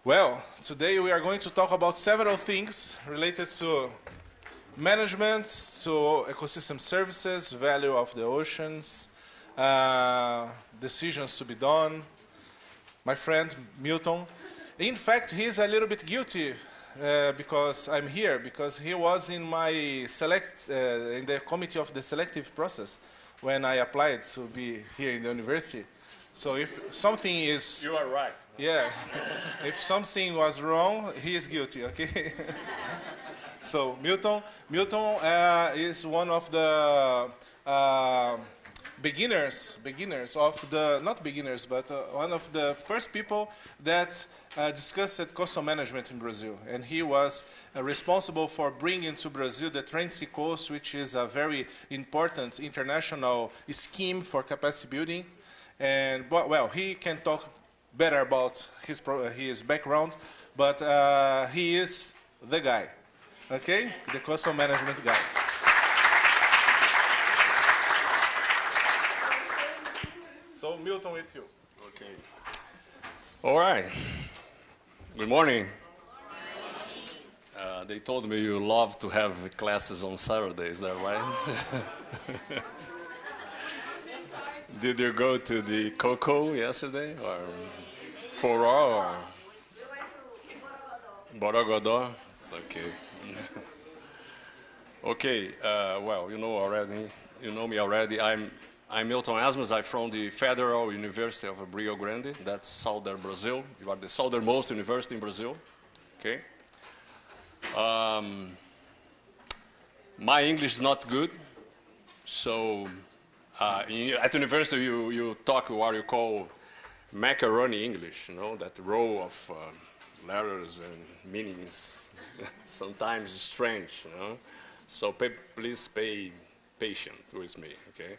Well, today we are going to talk about several things related to management, to ecosystem services, value of the oceans, decisions to be done. My friend Milton, in fact, he's a little bit guilty because I'm here, because he was in my in the committee of the selective process when I applied to be here in the university. So if something is... You are right. Yeah. If something was wrong, he is guilty, okay? So Milton is one of the beginners of the, not beginners, but one of the first people that discussed coastal management in Brazil. And he was responsible for bringing to Brazil the Trans-Sea Coast, which is a very important international scheme for capacity building. And well, he can talk better about his background, but he is the guy, okay? The coastal management guy. So Milton, with you. Okay. All right. Good morning. They told me you love to have classes on Saturdays, is that right? Did you go to the Coco yesterday, or Foró, or Borogodó? It's okay. Okay. Well, you know me already. I'm Milton Asmus. I'm from the Federal University of Rio Grande. That's southern Brazil. You are the southernmost university in Brazil. Okay. My English is not good, so. At university, you talk what you call macaroni English, you know, that row of letters and meanings, sometimes strange, you know. So please be patient with me, okay?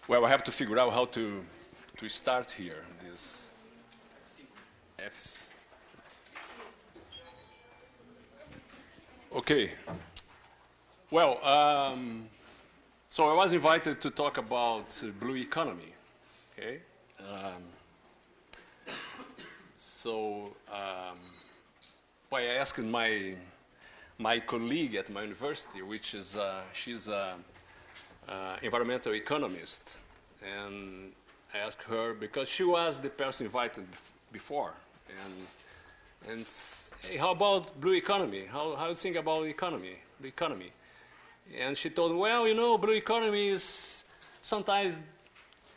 Well, I have to figure out how to start here, this F's. Okay. Well, so I was invited to talk about Blue Economy, okay? I asked my colleague at my university, which is, she's an environmental economist, and I asked her, because she was the person invited before, and hey, how about Blue Economy? How do you think about the economy? And she told me, well, you know, Blue Economy is, sometimes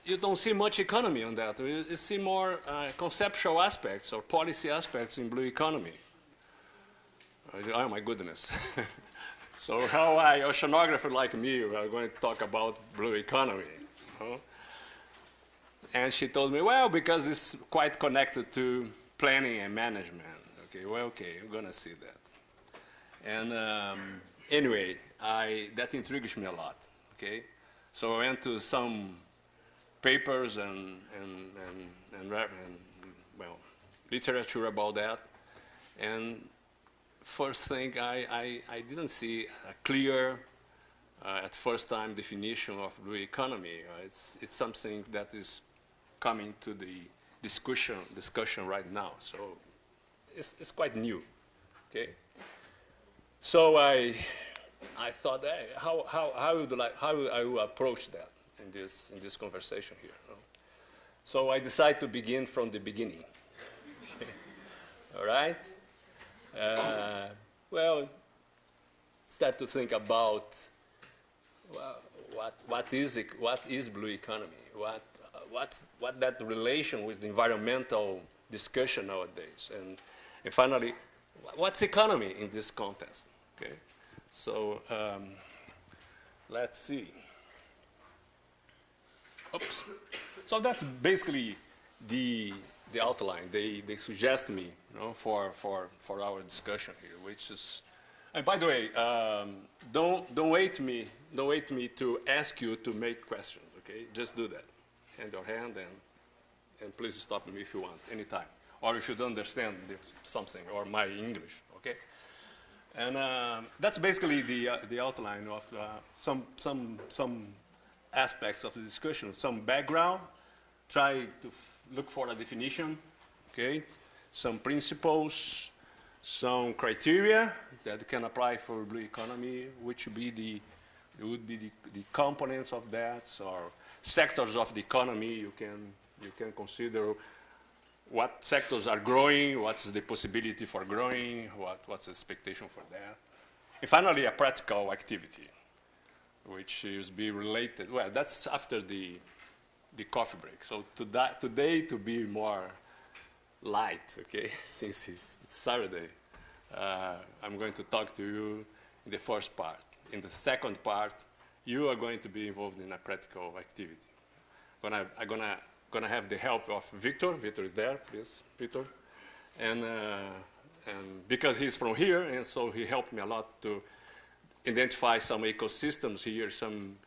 you don't see much economy on that. You see more conceptual aspects or policy aspects in Blue Economy. Oh, my goodness. So how an oceanographer like me are going to talk about Blue Economy? Huh? And she told me, well, because it's quite connected to planning and management. Okay, well, okay, I'm going to see that. And anyway, that intrigues me a lot, okay? So I went to some papers and well, literature about that. And first thing, I didn't see a clear, at first time, definition of Blue Economy. It's something that is coming to the discussion right now. So it's quite new, okay? So I thought, hey, how would I approach that in this conversation here? No? So I decided to begin from the beginning. Okay. All right. Well, start to think about what is Blue Economy? What that relation with the environmental discussion nowadays, and finally, what's economy in this context? Okay. So let's see. Oops. So that's basically the outline. They suggest me, you know, for our discussion here, which is. And by the way, don't wait me to ask you to make questions. Okay, just do that. Hand your hand and please stop me if you want, anytime, or if you don't understand something or my English. Okay. And that's basically the outline of some aspects of the discussion, some background, try to look for a definition, okay? Some principles, some criteria that you can apply for blue economy, which would be the components of that, or sectors of the economy. You can consider what sectors are growing, what's the possibility for growing, what's the expectation for that. And finally, a practical activity, which is be related. Well, that's after the coffee break. So today, to be more light, okay, since it's Saturday, I'm going to talk to you in the first part. In the second part, you are going to be involved in a practical activity. I'm gonna have the help of Victor. Victor is there, please, Victor. And because he's from here, and so he helped me a lot to identify some ecosystems here, some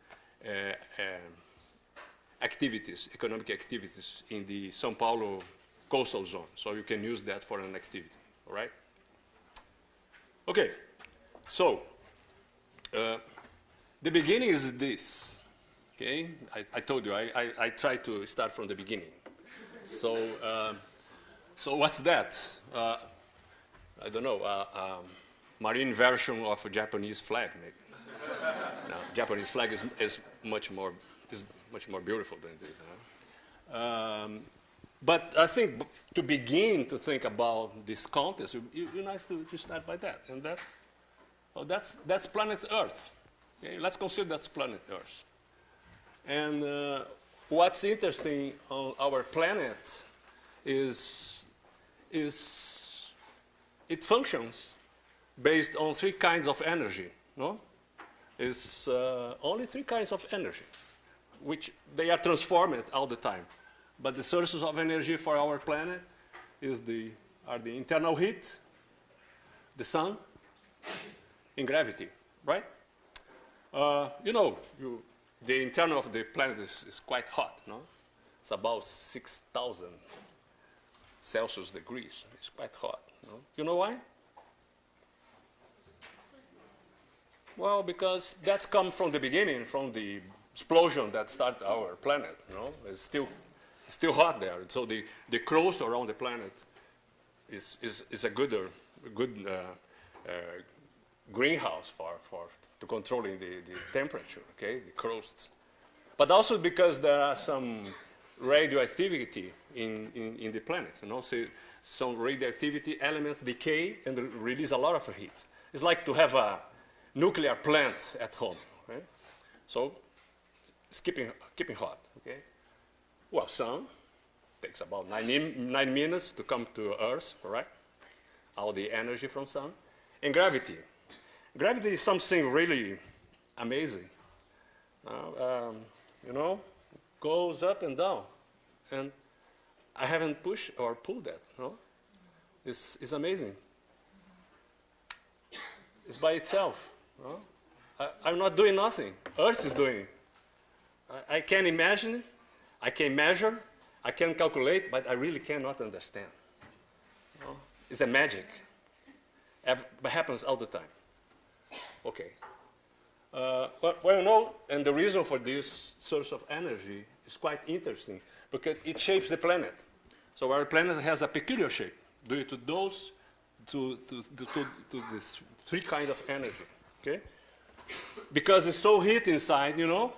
activities, economic activities in the São Paulo coastal zone. So you can use that for an activity, all right? Okay, so the beginning is this, okay? I told you, I try to start from the beginning. So, so what's that? I don't know, marine version of a Japanese flag, maybe. No, Japanese flag is much more beautiful than this. Huh? But I think to begin to think about this contest, it would be nice to start by that. And that's planet Earth. Okay? Let's consider that's planet Earth. And what's interesting on our planet is it functions based on three kinds of energy. No? It's only three kinds of energy, which they are transformed all the time. But the sources of energy for our planet are the internal heat, the sun, and gravity, right? You know, the internal of the planet is quite hot, no? It's about 6,000 Celsius degrees. It's quite hot, no? You know why? Well, because that's come from the beginning, from the explosion that started our planet, you know? It's still hot there. So the crust around the planet is a good greenhouse to controlling the temperature, okay, the crust. But also because there are some radioactivity in the planet, you know, so some radioactivity elements decay and release a lot of heat. It's like to have a nuclear plant at home, right? So it's keeping hot, okay? Well, sun takes about 9 minutes to come to Earth, right? All the energy from sun. And gravity. Gravity is something really amazing. You know, goes up and down. And I haven't pushed or pulled that, no? It's amazing. It's by itself, no? I'm not doing nothing. Earth is doing. I can imagine, I can measure, I can calculate, but I really cannot understand. No? It's a magic. It happens all the time. Okay. Well, you know, and the reason for this source of energy is quite interesting because it shapes the planet. So our planet has a peculiar shape due to those, to this three kinds of energy. Okay. Because it's so heat inside, you know,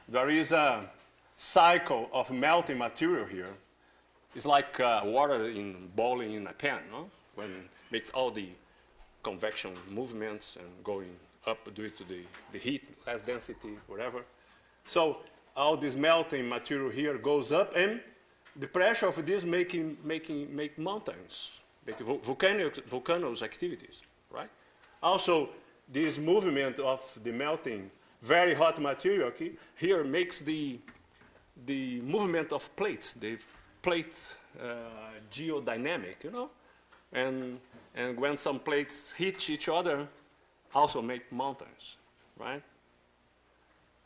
there is a cycle of melting material here. It's like water boiling in a pan, no? When it makes all the convection movements and going up due to the heat, less density, whatever. So all this melting material here goes up, and the pressure of this make mountains, make volcanoes activities, right? Also, this movement of the melting very hot material here makes the movement of plates, the plate geodynamic, you know, and when some plates hit each other, also make mountains, right?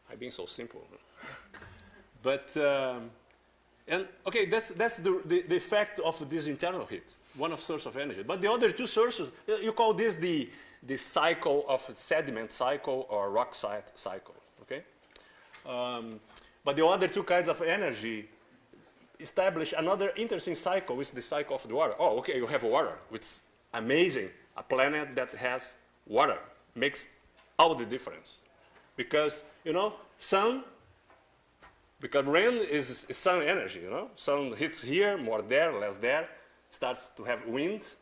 I've been so simple, but and okay, that's the effect of this internal heat, one of source of energy. But the other two sources, you call this the cycle of sediment cycle or rock cycle, okay? But the other two kinds of energy establish another interesting cycle, which is the cycle of the water. Oh, okay, you have water, which is amazing. A planet that has water makes all the difference. Because, you know, sun, because rain is sun energy, you know. Sun hits here, more there, less there, starts to have wind,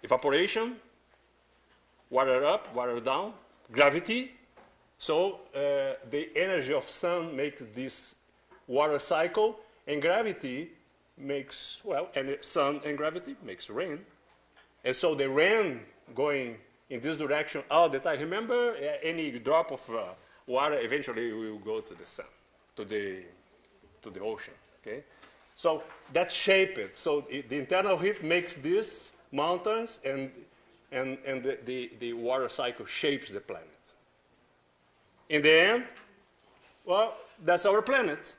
evaporation, water up, water down, gravity. So the energy of sun makes this water cycle, and gravity makes, well, and sun and gravity makes rain. And so the rain going in this direction all the time. Remember, any drop of water eventually will go to the sun, to the ocean, okay? So that shaped it. So the internal heat makes these mountains, and the water cycle shapes the planet. In the end, well, that's our planet.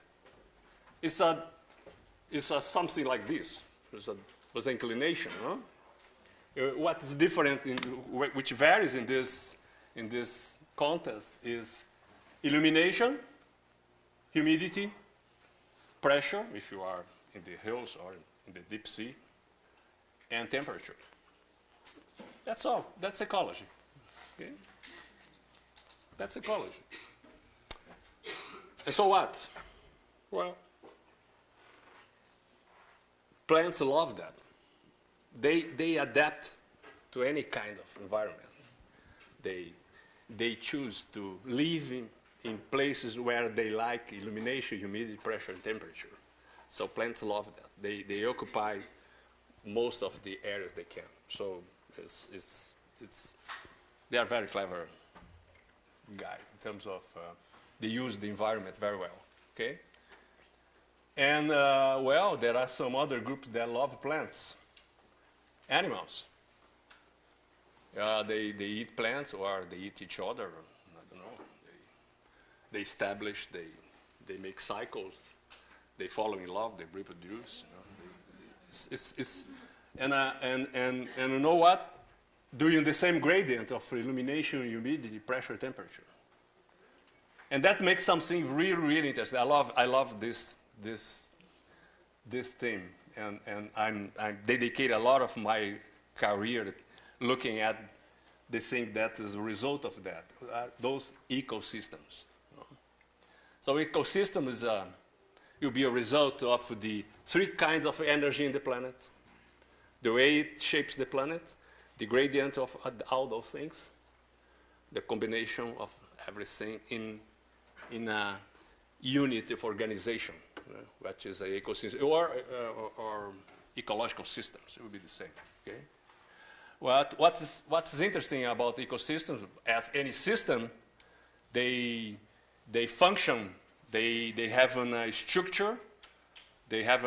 It's something like this. There's an inclination, no? What is different, which varies in this contest, is illumination, humidity, pressure, if you are in the hills or in the deep sea, and temperature. That's all. That's ecology. Okay? That's ecology. And so what? Well, plants love that. They adapt to any kind of environment. They choose to live in places where they like illumination, humidity, pressure, and temperature. So plants love that. They occupy most of the areas they can. So they are very clever guys in terms of they use the environment very well. Okay. And well, there are some other groups that love plants. Animals. They eat plants, or they eat each other. I don't know. They establish. They make cycles. They fall in love. They reproduce. You know, and you know what? Doing the same gradient of illumination, humidity, pressure, temperature. And that makes something really, really interesting. I love this theme, and I dedicate a lot of my career looking at the thing that is a result of that, those ecosystems. You know? So ecosystem will be a result of the three kinds of energy in the planet, the way it shapes the planet, the gradient of all those things, the combination of everything in a unit of organization, which is an ecosystem, or ecological systems. It would be the same. Okay. What's interesting about ecosystems? As any system, they function. They have a structure. They have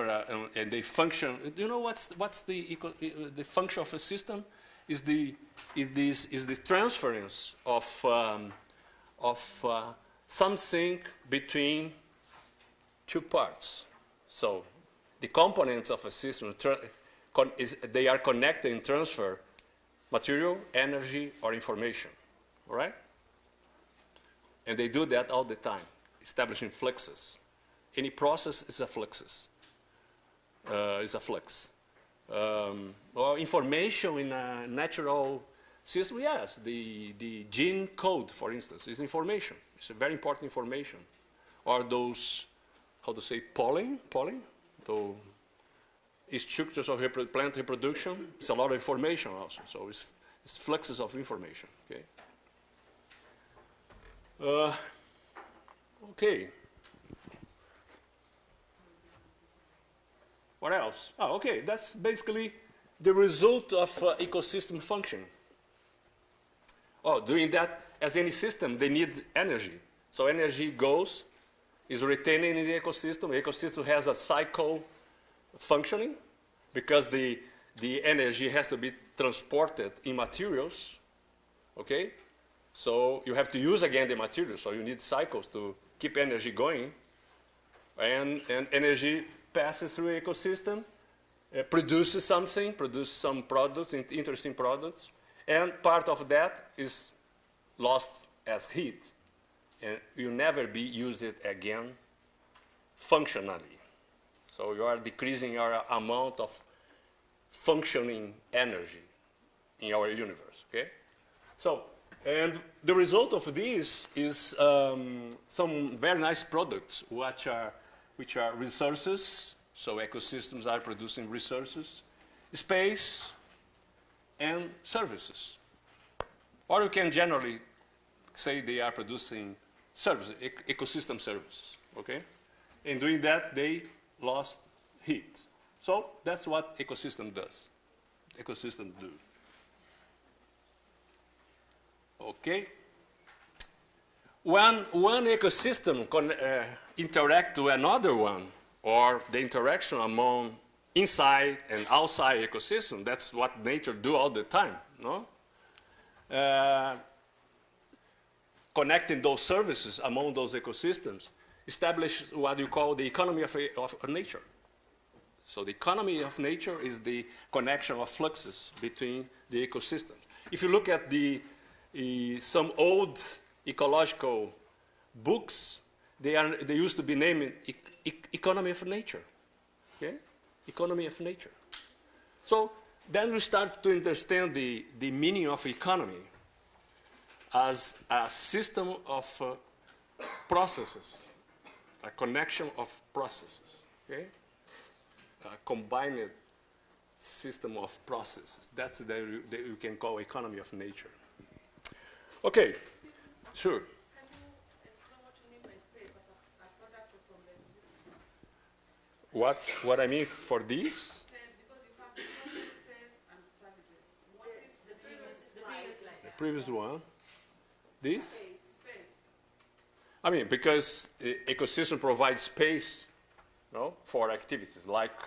and they function. You know what's the function of a system? Is the transference of something between two parts. So the components of a system, they are connected and transfer material, energy, or information, all right? And they do that all the time, establishing fluxes. Any process is a fluxus, is a flux. Or information in a natural system, yes, the gene code, for instance, is information. It's a very important information. Or those, how to say, pollen, the structures of plant reproduction, it's a lot of information also. So it's fluxes of information, okay? Okay. What else? Oh, okay, that's basically the result of ecosystem function. Oh, doing that, as any system, they need energy. So energy is retained in the ecosystem. The ecosystem has a cycle functioning because the energy has to be transported in materials, okay? So you have to use again the materials, so you need cycles to keep energy going. And energy passes through the ecosystem, produces some products, interesting products, and part of that is lost as heat, and will never be used again functionally. So you are decreasing your amount of functioning energy in our universe, okay? So, and the result of this is some very nice products which are resources, so ecosystems are producing resources, space, and services. Or you can generally say they are producing services, ecosystem services, okay? In doing that, they lost heat. So that's what ecosystem does. Ecosystem do. Okay? When one ecosystem interact to another one, or the interaction among inside and outside ecosystem, that's what nature do all the time, no? Connecting those services among those ecosystems establish what you call the economy of nature. So the economy of nature is the connection of fluxes between the ecosystems. If you look at some old ecological books, they used to be named economy of nature. Okay? Economy of nature. So then we start to understand the meaning of economy as a system of processes, a connection of processes, okay? A combined system of processes. That's that we can call economy of nature. Okay, sure. Can you explain what you mean by space as a product from the ecosystem? What I mean for this? Space, because you have resources, space, and services. What is the previous slide? The previous one. This? Space. I mean, because the ecosystem provides space, no, for activities like,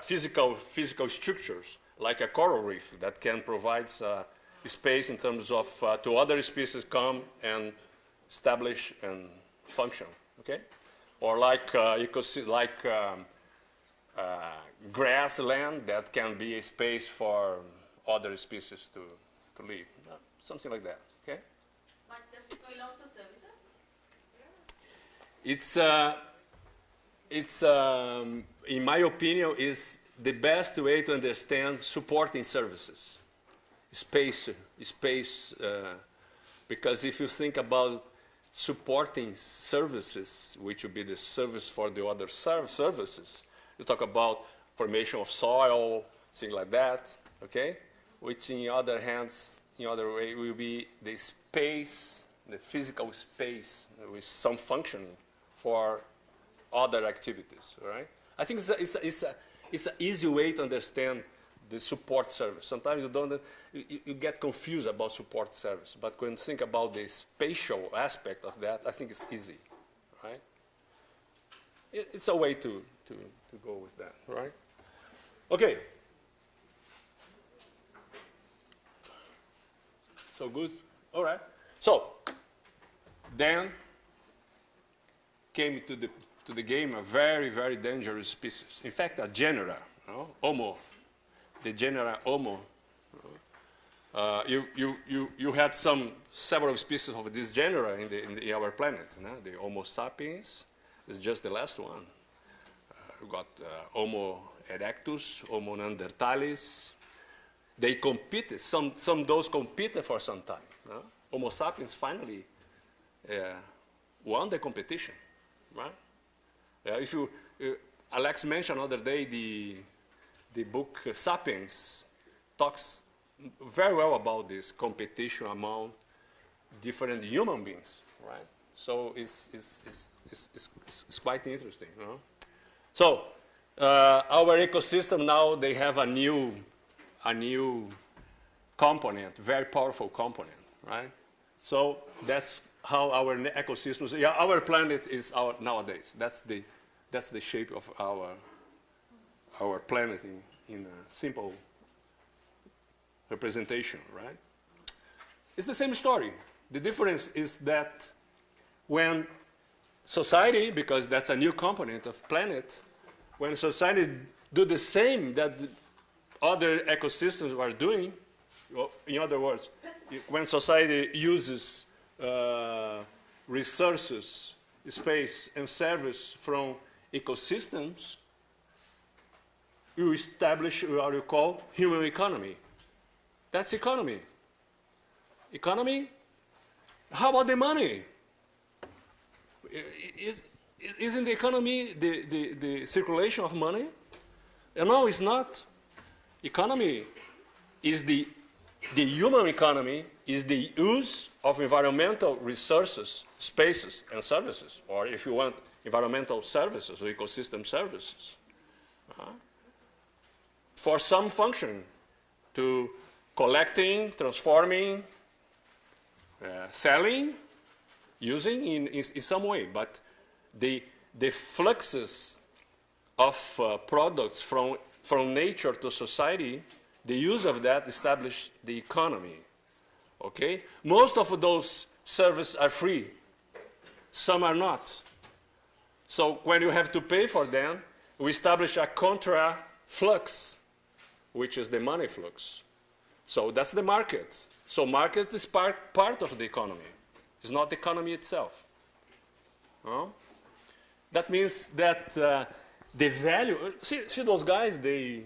physical structures, like a coral reef that can provide space in terms of to other species come and establish and function, okay? Or like grassland that can be a space for other species to live. Something like that, okay? But does it belong to services? It's in my opinion, is the best way to understand supporting services. Space, because if you think about supporting services, which would be the service for the other services, you talk about formation of soil, things like that, okay? Which in other hands, in other way, will be the space, the physical space with some functioning for other activities, right? I think it's an easy way to understand the support service. Sometimes you get confused about support service, but when you think about the spatial aspect of that, I think it's easy, right? It's a way to go with that, right? Okay. So good? All right. So then came to the game a very, very dangerous species. In fact, a genera, Homo, the genera Homo. You had several species of this genera in our planet. The Homo sapiens is just the last one. You got Homo erectus, Homo neanderthalis. They competed. Some those competed for some time. Homo sapiens finally won the competition, right? Alex mentioned the other day the book *Sapiens* talks very well about this competition among different human beings, right? So it's quite interesting, you know? So our ecosystem now, they have a new component, very powerful component, right? So that's how our ecosystems, our planet is nowadays. That's the shape of our planet in a simple representation, right? It's the same story. The difference is that when society, because that's a new component of planet, when society do the same that other ecosystems are doing, in other words, when society uses resources, space, and service from ecosystems, you establish what you call human economy. That's economy. Economy? How about the money? Isn't the economy the circulation of money? No, it's not. Economy is the human economy is the use of environmental resources, spaces, and services, or if you want, environmental services or ecosystem services, for some function, to collecting, transforming, selling, using in some way. But the fluxes of products from nature to society, the use of that establish the economy. Okay? Most of those services are free. Some are not. So when you have to pay for them, we establish a contra flux, which is the money flux. So that's the market. So market is part of the economy. It's not the economy itself. That means that the value, see those guys, they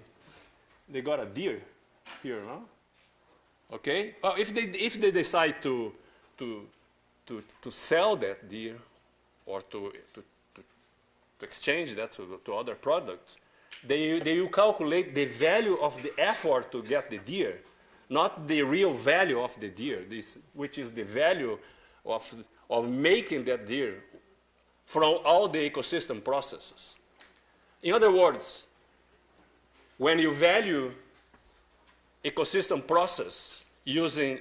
got a deer here, no? Okay? Well, if they decide to sell that deer or to exchange that to other products, they will calculate the value of the effort to get the deer, not the real value of the deer, which is the value of making that deer from all the ecosystem processes. In other words, when you value ecosystem process using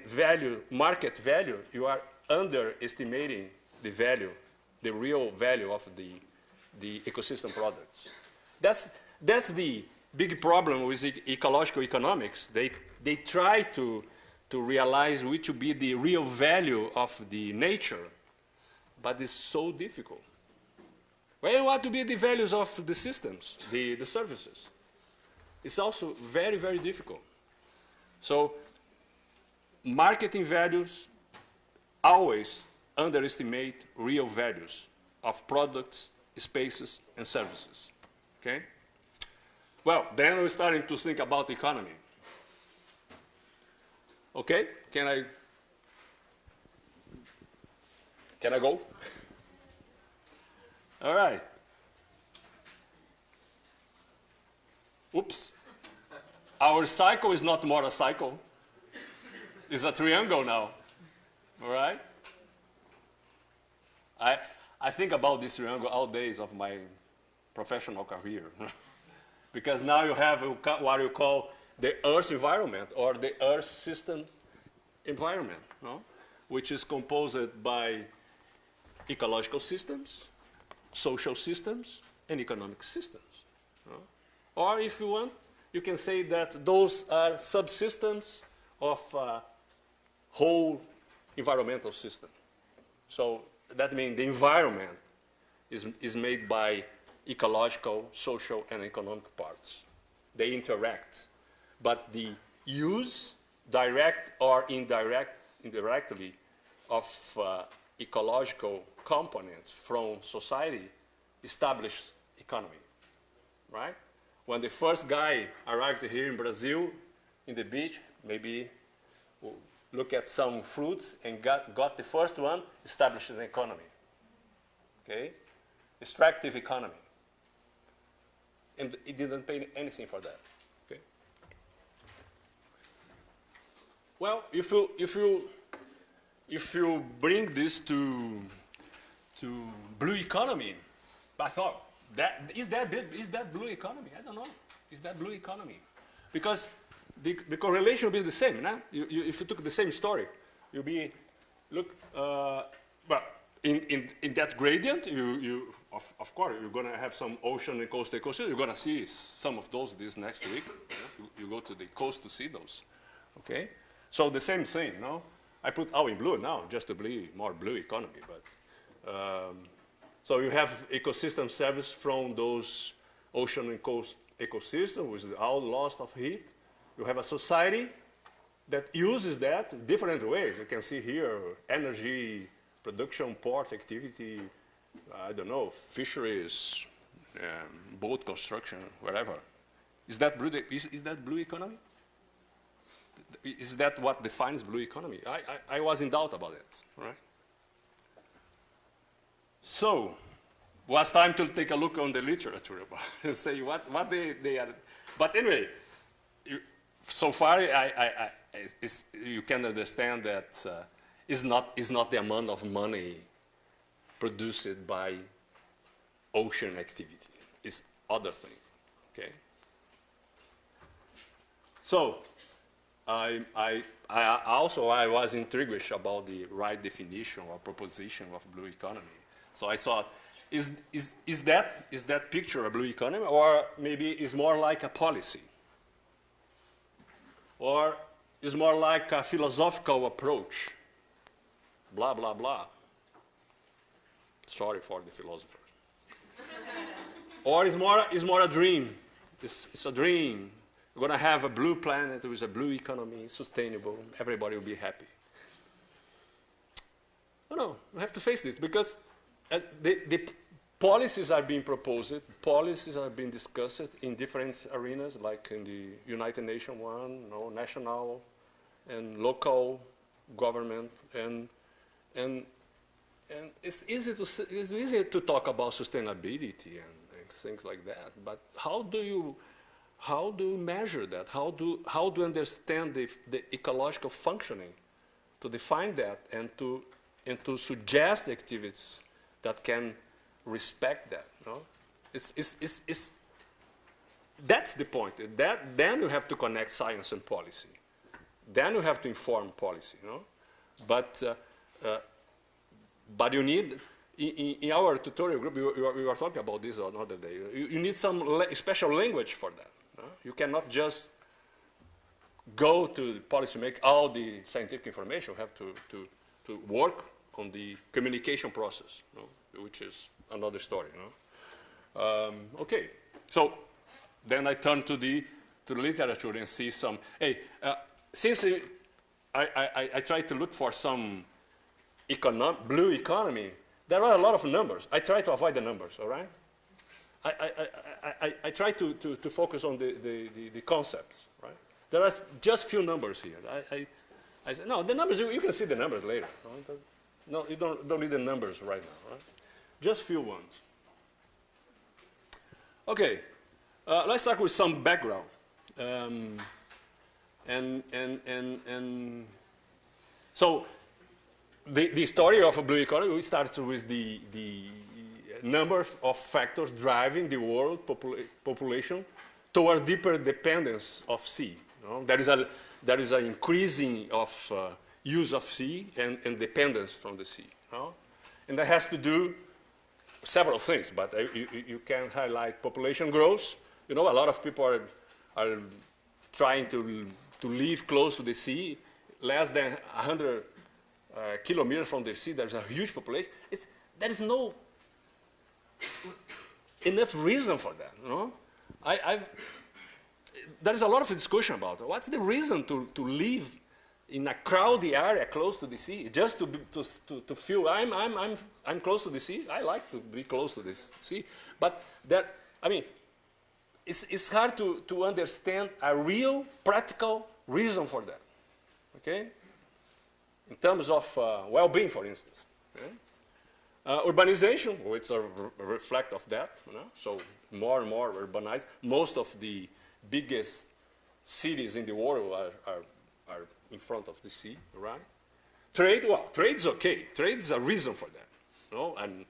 market value, you are underestimating the value, the real value of the ecosystem products. That's the big problem with ecological economics. They try to realize which would be the real value of the nature, but it's so difficult. Well, what to be the values of the systems, the services? It's also very, very difficult. So marketing values always underestimate real values of products, spaces, and services. Okay? Well, then we're starting to think about economy. Okay? Can I go? All right. Oops. Our cycle is not more a cycle. It's a triangle now. All right? I think about this triangle all days of my professional career. Because now you have what you call the Earth environment, or the Earth systems environment, no? Which is composed by ecological systems, social systems, and economic systems. No? Or if you want, you can say that those are subsystems of whole environmental system. So that means the environment is made by ecological, social, and economic parts. They interact. But the use, direct or indirectly, of ecological components from society establish economy, right? When the first guy arrived here in Brazil, in the beach, maybe look at some fruits and got the first one, established an economy, okay? Extractive economy. And it didn't pay anything for that, okay? Well, if you bring this to blue economy, I thought, is that blue economy? I don't know. Is that blue economy? Because the correlation will be the same. No? If you took the same story, you'll be, well, in that gradient, of course, you're going to have some ocean and coast ecosystem. You're going to see some of those this next week. You go to the coast to see those. Okay? So the same thing, no? I put all in blue now, just to be more blue economy. But so you have ecosystem service from those ocean and coast ecosystems with all loss of heat. You have a society that uses that different ways. You can see here energy production, port activity, I don't know, fisheries, boat construction, wherever. Is that blue economy? Is that what defines blue economy? I was in doubt about it, right? So, was time to take a look on the literature about and say what they are. But anyway, so far you can understand that it's not the amount of money produced by ocean activity. It's other thing, okay? So, I was intrigued about the right definition or proposition of blue economy. So I thought, is that picture a blue economy, or maybe it's more like a policy, or it's more like a philosophical approach, blah blah blah. Sorry for the philosophers. Or it's more a dream. It's a dream. We're going to have a blue planet with a blue economy, sustainable. Everybody will be happy. No, we have to face this because the policies are being proposed, policies are being discussed in different arenas, like in the United Nations one, national and local government, and it's easy to talk about sustainability and things like that. But how do you measure that? How do you understand the ecological functioning to define that and to suggest activities that can respect that? No? That's the point. Then you have to connect science and policy. Then you have to inform policy. No? But you need, in our tutorial group, we were talking about this another day. You need some special language for that. No? You cannot just go to the policy, make all the scientific information. You have to work on the communication process, no? Which is another story. No? Okay, so then I turn to the literature and see some. Hey, since I tried to look for some blue economy, there are a lot of numbers. I try to avoid the numbers. All right. I try to focus on the concepts. Right. There are just few numbers here. I said, no, the numbers, you can see the numbers later. No, you don't need the numbers right now, right? Just few ones. Okay, let's start with some background. So the story of a blue economy starts with the number of factors driving the world population toward deeper dependence of sea. You know? There is an increasing of use of sea and dependence from the sea. You know? And that has to do several things, but you can highlight population growth. You know, a lot of people are trying to live close to the sea. Less than 100 kilometers from the sea, there's a huge population. There is no enough reason for that. You know? There is a lot of discussion about it. What's the reason to live in a crowded area close to the sea, just to feel I'm close to the sea? I like to be close to the sea, but it's hard to understand a real practical reason for that. Okay, in terms of well-being, for instance. Okay? Urbanization, which is a reflect of that. You know? So more and more urbanized. Most of the biggest cities in the world are in front of the sea, right? Trade, well, trade's okay. Trade is a reason for that. You know? And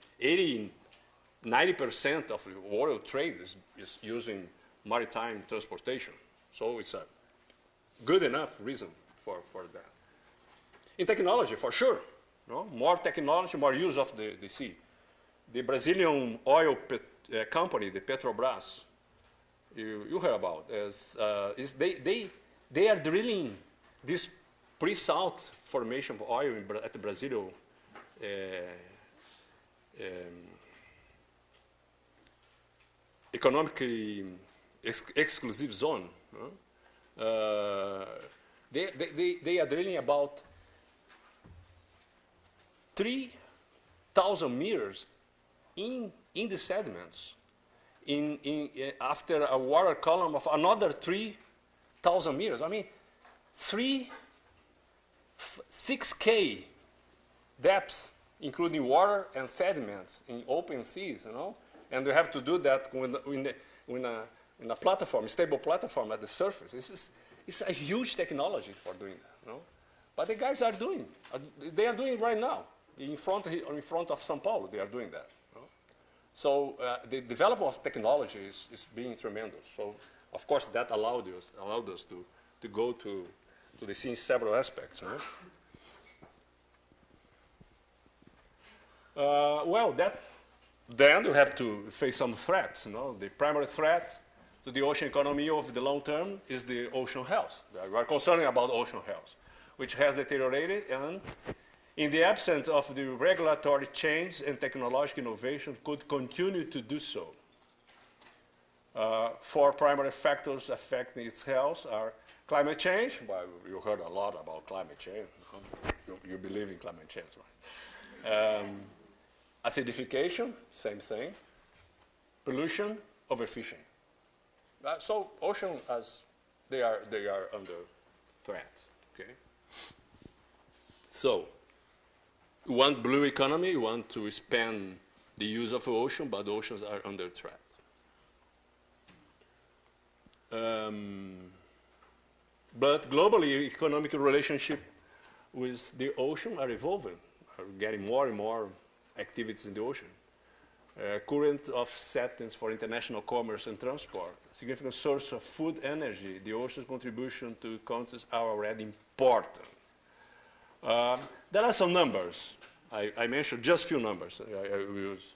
90% of the world trade is using maritime transportation. So it's a good enough reason for that. In technology, for sure. You know? More technology, more use of the sea. The Brazilian oil company, the Petrobras, you heard about, they are drilling this pre-salt formation of oil at the Brazilian economically exclusive zone. They are drilling about 3,000 meters in the sediments, after a water column of another 3,000 meters. I mean, 6K depths, including water and sediments in open seas, you know? And we have to do that in a platform, a stable platform at the surface. It's a huge technology for doing that, you know? But the guys are doing, they are doing it right now. In front of São Paulo, they are doing that. You know? So the development of technology is being tremendous. So of course that allowed us to go to the sea in several aspects. You know? Then you have to face some threats. You know? The primary threat to the ocean economy of the long term is the ocean health. We are concerned about ocean health, which has deteriorated, and in the absence of the regulatory change and technological innovation could continue to do so. Four primary factors affecting its health are climate change. Well, you heard a lot about climate change. You believe in climate change, right? Acidification, same thing. Pollution, overfishing. So ocean, they are under threat. Okay. So we want blue economy. We want to expand the use of the ocean, but the oceans are under threat. But globally, economic relationship with the ocean are evolving, are getting more and more activities in the ocean. Current of settings for international commerce and transport, a significant source of food, energy. The ocean's contribution to countries are already important. There are some numbers. I mentioned just a few numbers I will use.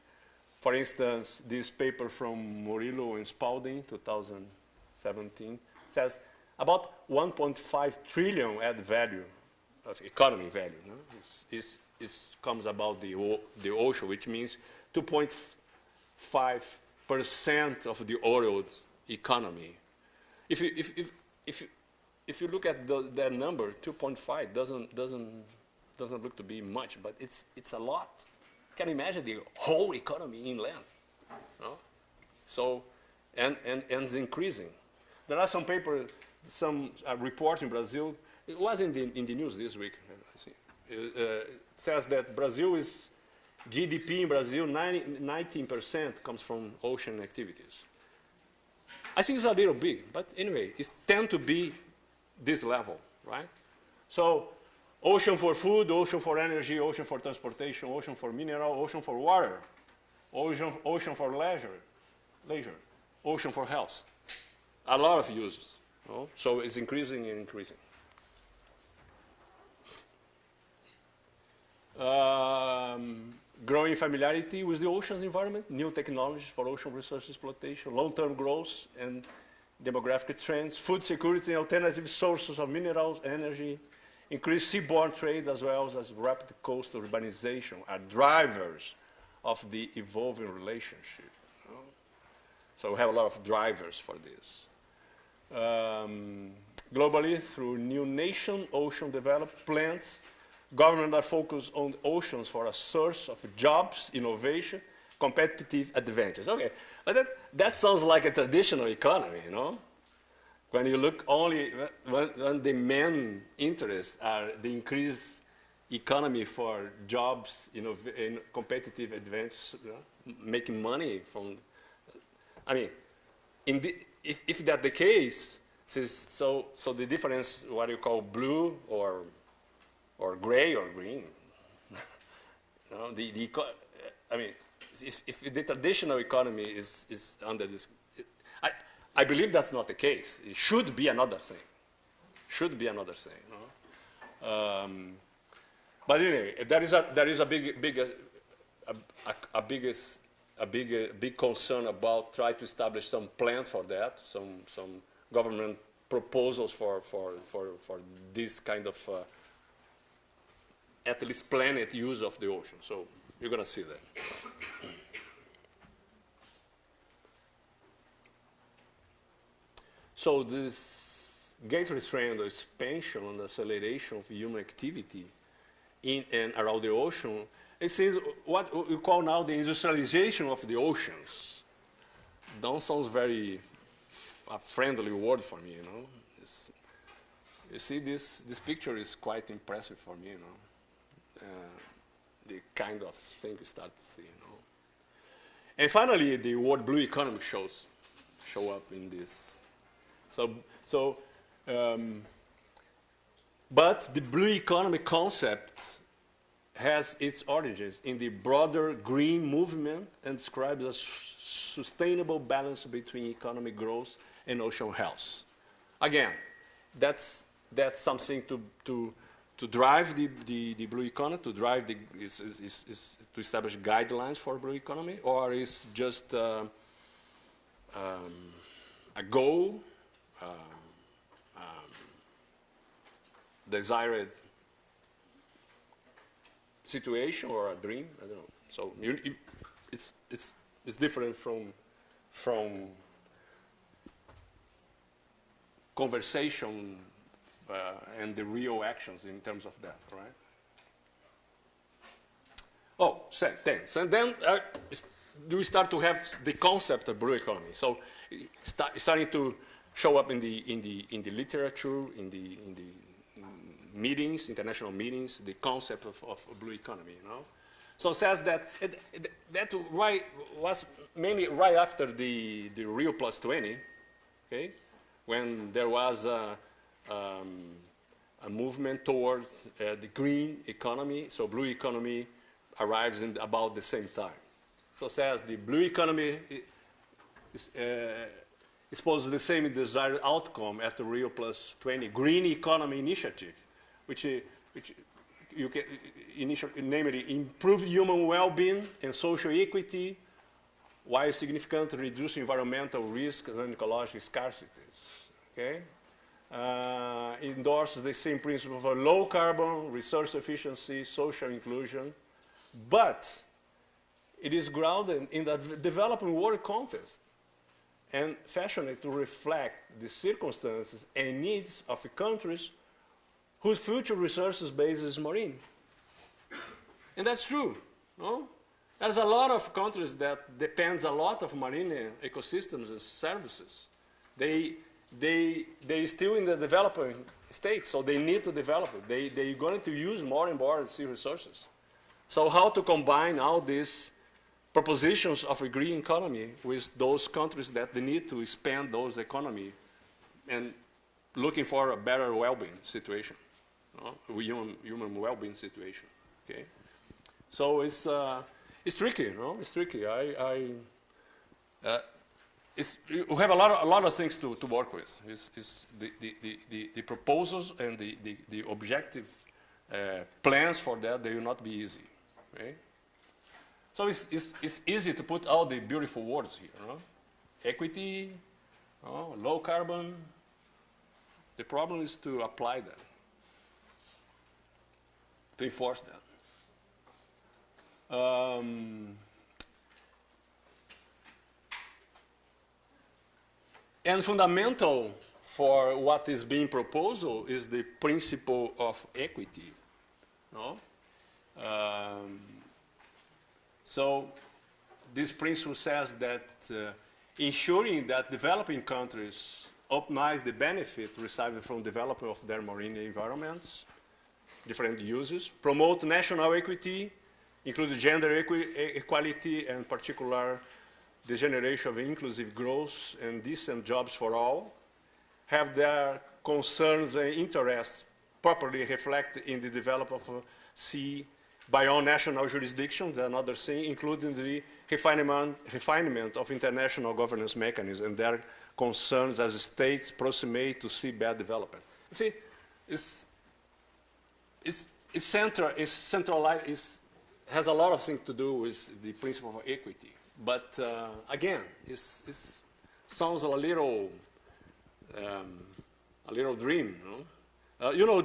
For instance, this paper from Murillo and Spalding, 2017, says about 1.5 trillion added value of economy value. No? Comes about the ocean, which means 2.5% of the world economy. If you look at that number, 2.5 doesn't look to be much, but it's a lot. Can you imagine the whole economy inland? No? So and it's increasing. There are some papers, some report in Brazil. It was in the news this week. I see. Says that GDP in Brazil, 19% comes from ocean activities. I think it's a little big, but anyway, it tends to be this level, right? So ocean for food, ocean for energy, ocean for transportation, ocean for mineral, ocean for water, ocean for leisure, ocean for health. A lot of uses. No? So it's increasing and increasing. Growing familiarity with the ocean's environment, new technologies for ocean resource exploitation, long-term growth and demographic trends, food security and alternative sources of minerals, energy, increased seaborne trade as well as rapid coastal urbanization are drivers of the evolving relationship. You know? So we have a lot of drivers for this. Globally, through new nation ocean development plans, governments are focused on oceans for a source of jobs, innovation, competitive advantage. Okay, but that sounds like a traditional economy, you know? When you look only, when the main interests are the increased economy for jobs, and competitive advantage, you know, making money from, I mean, if that's the case, so the difference, what you call blue or gray or green. You know, I mean, if the traditional economy is under this, I believe that's not the case. It should be another thing. Should be another thing. You know? But anyway, there is a big concern about trying to establish some plan for that, some government proposals for this kind of at least planned use of the ocean. So you're going to see that. So this gateway trend of expansion and acceleration of human activity in and around the ocean, it says what we call now the industrialization of the oceans. don't sound very a friendly word for me, you know. You see, this picture is quite impressive for me, you know. The kind of thing you start to see, you know. And finally, the word blue economy show up in this. But the blue economy concept has its origins in the broader green movement and describes a sustainable balance between economic growth and ocean health. Again, that's something to drive the blue economy, to drive is to establish guidelines for blue economy, or is just a goal, desired situation or a dream? I don't know. So it's different from conversation and the real actions in terms of that, right? Oh, thanks. And then we start to have the concept of blue economy. So starting to show up in the literature, in the meetings, international meetings, the concept of blue economy, you know. So it says that that was mainly right after the Rio Plus 20, okay, when there was a movement towards the green economy. So blue economy arrives in about the same time. So it says the blue economy is poses the same desired outcome after Rio Plus 20 green economy initiative, which you can namely improve human well-being and social equity while significantly reducing environmental risks and ecological scarcities. Okay, endorses the same principle for low carbon, resource efficiency, social inclusion, but it is grounded in the developing world context and fashioned to reflect the circumstances and needs of the countries whose future resources base is marine. And that's true, no? There's a lot of countries that depends a lot of marine ecosystems and services. They still in the developing state, so they need to develop it. They're going to use more and more sea resources. So how to combine all these propositions of a green economy with those countries that they need to expand those economy and looking for a better well-being situation, human well-being situation, okay? So it's tricky, no? It's tricky. We have a lot of things to work with. It's the proposals and the objective plans for that, they will not be easy, right? So it's easy to put all the beautiful words here, no? Equity, low carbon. The problem is to apply that, to enforce that. And fundamental for what is being proposed is the principle of equity, no? So this principle says that ensuring that developing countries optimize the benefit received from development of their marine environments, different uses, promote national equity, include gender equality, and particular the generation of inclusive growth and decent jobs for all, have their concerns and interests properly reflected in the development of sea by all national jurisdictions, another thing, including the refinement of international governance mechanisms and their concerns as states proximate to seabed development. You see, it's centralized, has a lot of things to do with the principle of equity. But again, it sounds a little dream, no? You know,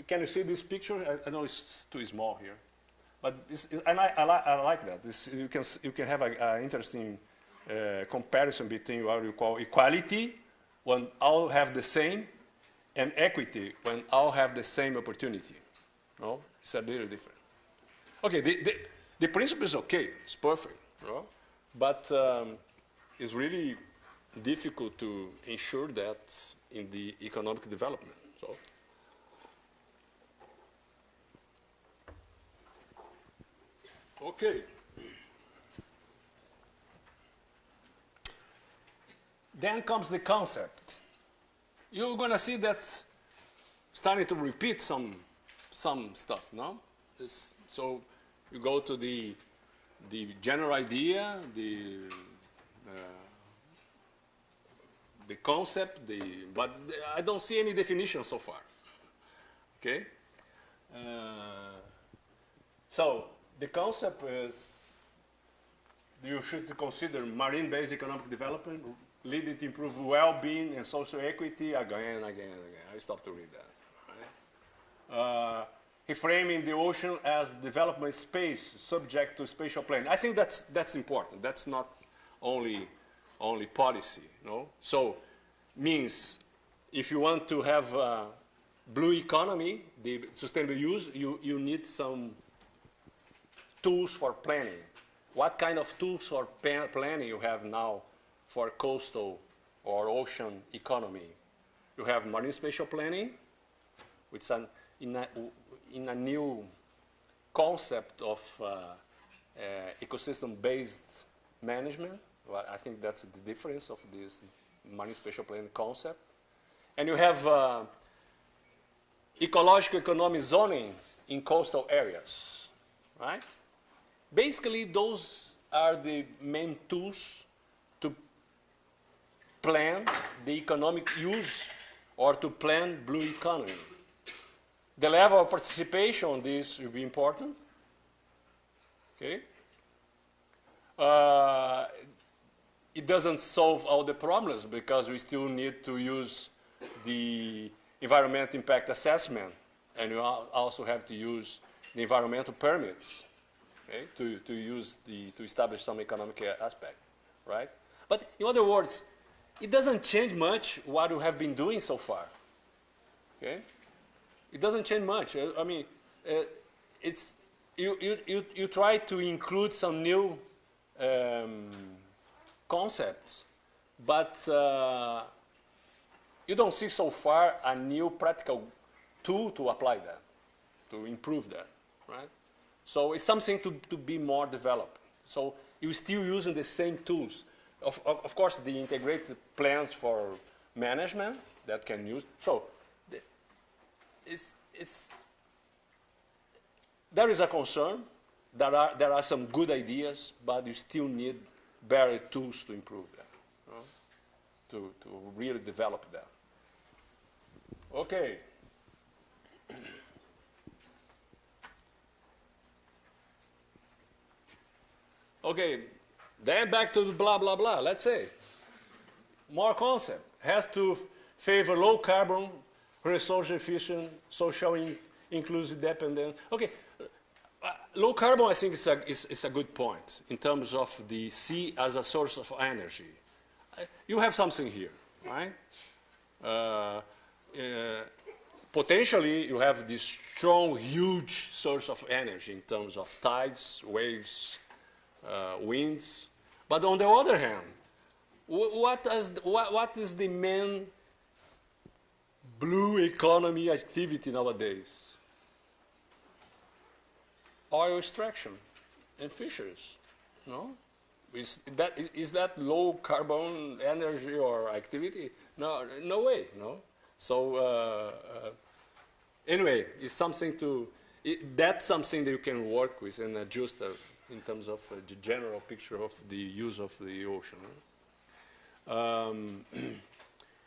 can you see this picture? I know it's too small here, but I like that. You can have an interesting comparison between what you call equality, when all have the same, and equity, when all have the same opportunity. No, it's a little different. Okay, the principle is okay, it's perfect, no? But it's really difficult to ensure that in the economic development. So, okay. Then comes the concept. You're going to see that starting to repeat some stuff, no? So you go to the general idea, the concept, but I don't see any definition so far. Okay? So the concept is you should consider marine-based economic development leading to improve well-being and social equity again. I stopped to read that. Right? Reframing the ocean as development space subject to spatial planning. I think that's important. That's not only policy, no? So means if you want to have blue economy, the sustainable use, you need some tools for planning. What kind of tools for planning you have now for coastal or ocean economy? You have marine spatial planning, which in a new concept of ecosystem-based management. Well, I think that's the difference of this marine spatial planning concept. And you have ecological economic zoning in coastal areas, right? Basically, those are the main tools to plan the economic use or to plan blue economy. The level of participation on this will be important. Okay? It doesn't solve all the problems because we still need to use the environmental impact assessment, and you also have to use the environmental permits, okay, to establish some economic aspect, right? But in other words, it doesn't change much what we have been doing so far. Okay? It doesn't change much. I mean, it's you try to include some new concepts, but you don't see so far a new practical tool to apply that, to improve that, right? So it's something to be more developed. So you're still using the same tools. Of course, the integrated plans for management that can use. So there is a concern. There are some good ideas, but you still need better tools to improve that, to really develop that. Okay. Okay, then back to the blah, blah, blah. Let's say more concept. Has to favor low carbon, resource efficient, social inclusive, dependent. Okay, low carbon I think is a good point in terms of the sea as a source of energy. You have something here, right? Potentially you have this strong, huge source of energy in terms of tides, waves, winds. But on the other hand, what is the main blue economy activity nowadays? Oil extraction and fisheries, no? Is that low carbon energy or activity? No, no way, no? So anyway, it's something that's something that you can work with and adjust in terms of the general picture of the use of the ocean.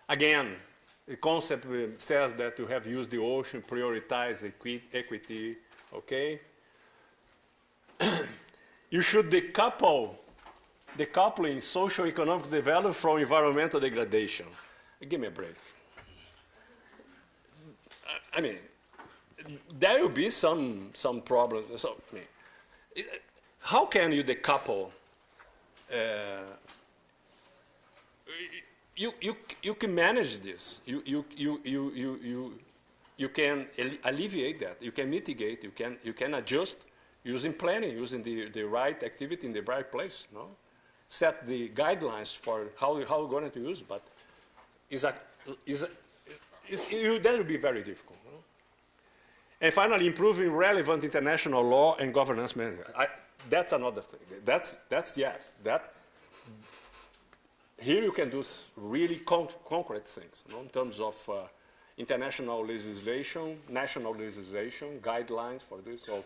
Again, the concept says that you have used the ocean, prioritize equity, okay? You should decoupling socio-economic development from environmental degradation. Give me a break. I mean, there will be some problems. So, I mean, how can you decouple? You can manage this. You can alleviate that. You can mitigate. You can adjust using planning, using the right activity in the right place. No, set the guidelines for how we're going to use, but that would be very difficult. No? And finally, improving relevant international law and governance management. That's another thing. That's yes. Here you can do really concrete things, you know, in terms of international legislation, national legislation, guidelines for this. So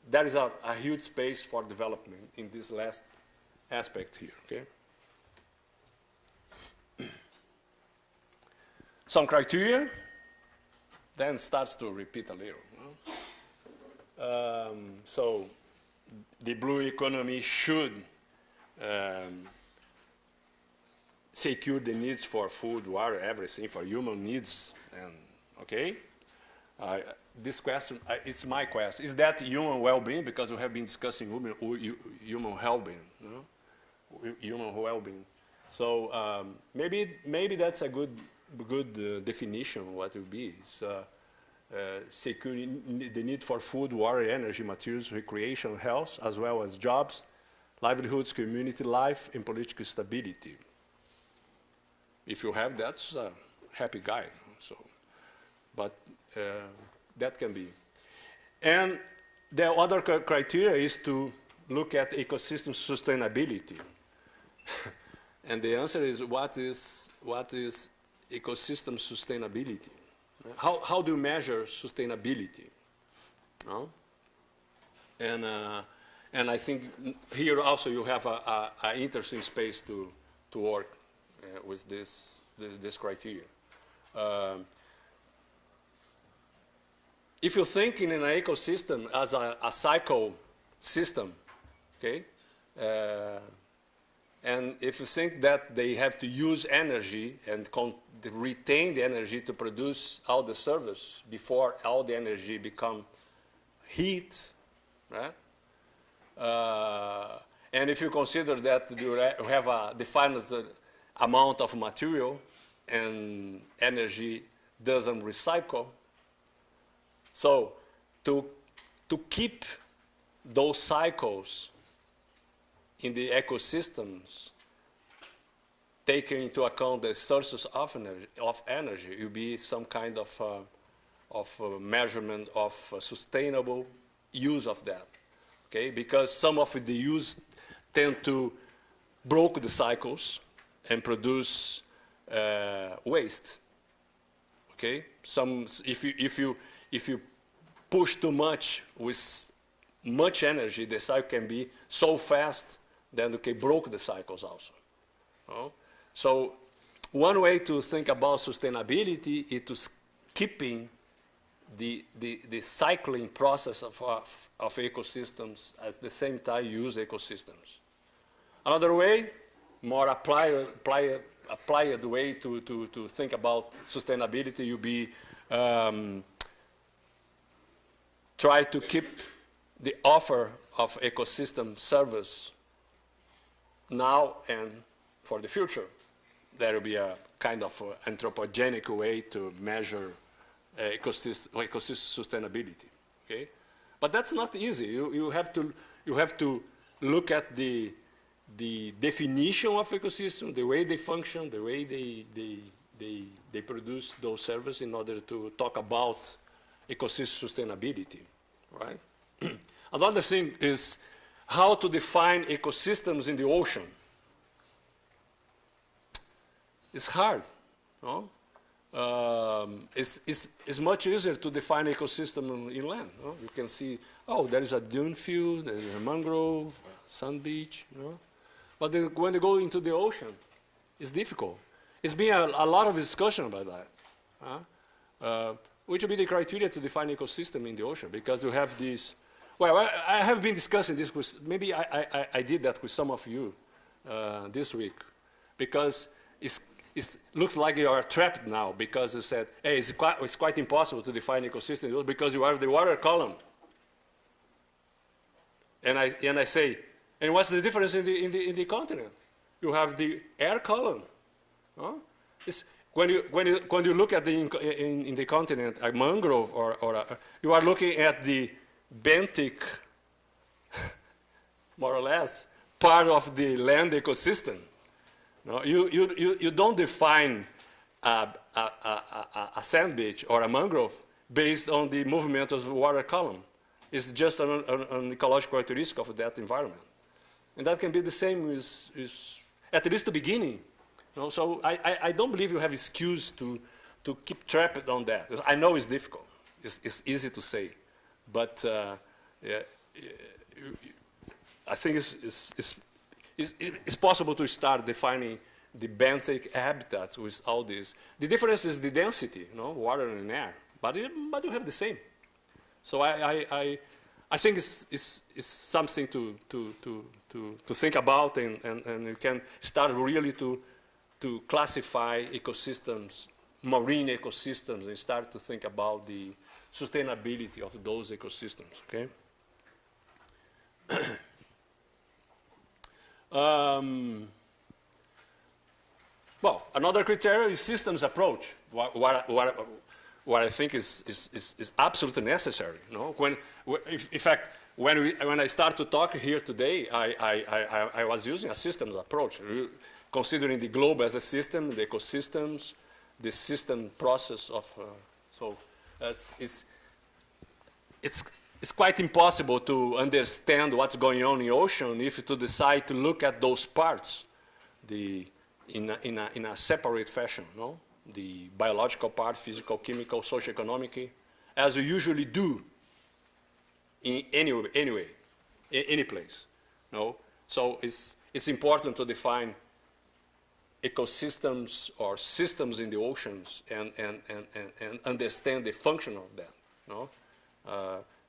there is a huge space for development in this last aspect here. Okay. Some criteria, then starts to repeat a little. You know? So the blue economy should secure the needs for food, water, everything, for human needs. And okay, this question, it's my question. Is that human well-being? Because we have been discussing human well-being. You know? Human well-being. So maybe that's a good definition. What it will be? It's, securing the need for food, water, energy, materials, recreation, health, as well as jobs, livelihoods, community life, and political stability. If you have, that's a happy guy. So, but that can be. And the other criteria is to look at ecosystem sustainability. And the answer is what is ecosystem sustainability? How do you measure sustainability? No? And I think here also you have an interesting space to work with this criteria. If you think in an ecosystem as a cycle system, okay, and if you think that they have to use energy and retain the energy to produce all the service before all the energy become heat, right? And if you consider that you have a defined amount of material and energy doesn't recycle, so to keep those cycles in the ecosystems, taking into account the sources of energy, will be some kind of measurement of sustainable use of that. Okay, because some of the use tend to break the cycles and produce waste. Okay, if you push too much with much energy, the cycle can be so fast that it can break the cycles also. Oh? So one way to think about sustainability is to keeping the cycling process of ecosystems at the same time use ecosystems. Another way, more applied way to think about sustainability will be try to keep the offer of ecosystem service now and for the future. There will be a kind of anthropogenic way to measure ecosystem sustainability. Okay, but that's not easy. You have to look at the definition of ecosystem, the way they function, the way they produce those services in order to talk about ecosystem sustainability, right? Another thing is how to define ecosystems in the ocean. It's hard, no? It's much easier to define ecosystem inland. No? You can see, oh, there is a dune field, there is a mangrove, sand beach, you know? But then when they go into the ocean, it's difficult. It's been a lot of discussion about that. Which would be the criteria to define ecosystem in the ocean? Because you have these, well, I have been discussing this with, maybe I did that with some of you this week, because it looks like you are trapped now, because you said, hey, it's quite impossible to define ecosystem because you have the water column. And I say, and what's the difference in the continent? You have the air column. Huh? When you look at in the continent, a mangrove you are looking at the benthic, more or less, part of the land ecosystem. No, you don't define a sand beach or a mangrove based on the movement of the water column. It's just an ecological characteristic of that environment. And that can be the same as at least the beginning. You know, so I don't believe you have excuse to keep trapped on that. I know it's difficult. It's easy to say. But yeah, I think it's possible to start defining the benthic habitats with all this. The difference is the density, you know, water and air. But you have the same. So I think it's something to think about, and you can start really to classify ecosystems, marine ecosystems, and start to think about the sustainability of those ecosystems, okay? Well, another criterion is systems approach. What I think is absolutely necessary. You know? In fact, when I start to talk here today, I was using a systems approach, considering the globe as a system, the ecosystems, the system process of. It's quite impossible to understand what's going on in the ocean if you decide to look at those parts in a separate fashion. No? The biological part, physical, chemical, socioeconomic, as you usually do in any place. No? So it's important to define ecosystems or systems in the oceans and understand the function of that. No?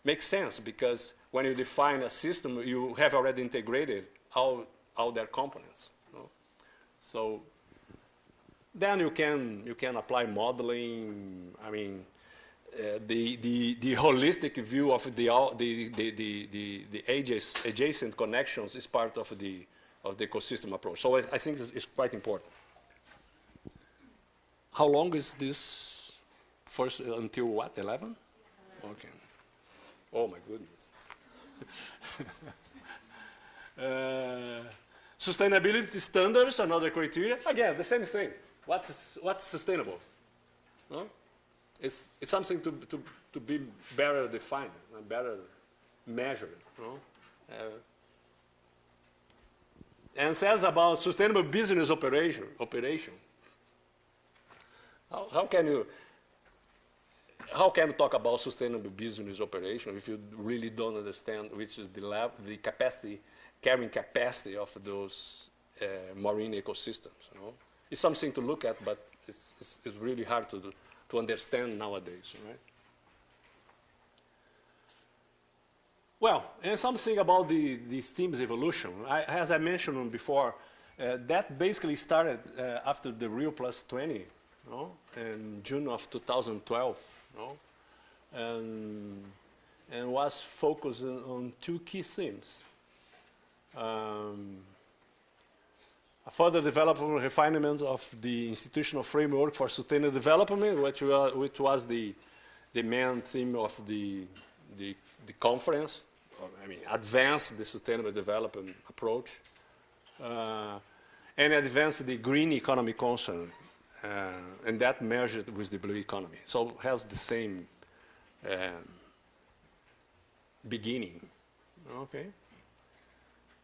Makes sense because when you define a system, you have already integrated all their components. No? So then you can apply modeling. I mean, the holistic view of the adjacent connections is part of the ecosystem approach. So I think it's quite important. How long is this? First until what? 11? Okay. Oh my goodness. Sustainability standards, another criteria. Again, the same thing. What's sustainable? No? It's something to be better defined, better measured. No? And says about sustainable business operation. How can you talk about sustainable business operation if you really don't understand which is the carrying capacity of those marine ecosystems? You know? It's something to look at, but it's really hard to understand nowadays, right? Well, and something about the theme's evolution. As I mentioned before, that basically started after the Rio Plus 20, no? In June of 2012, no? And was focused on two key themes. A further development and refinement of the institutional framework for sustainable development, which was the main theme of the conference. I mean, advance the sustainable development approach, and advance the green economy concern, and that merged with the blue economy. So it has the same beginning, okay?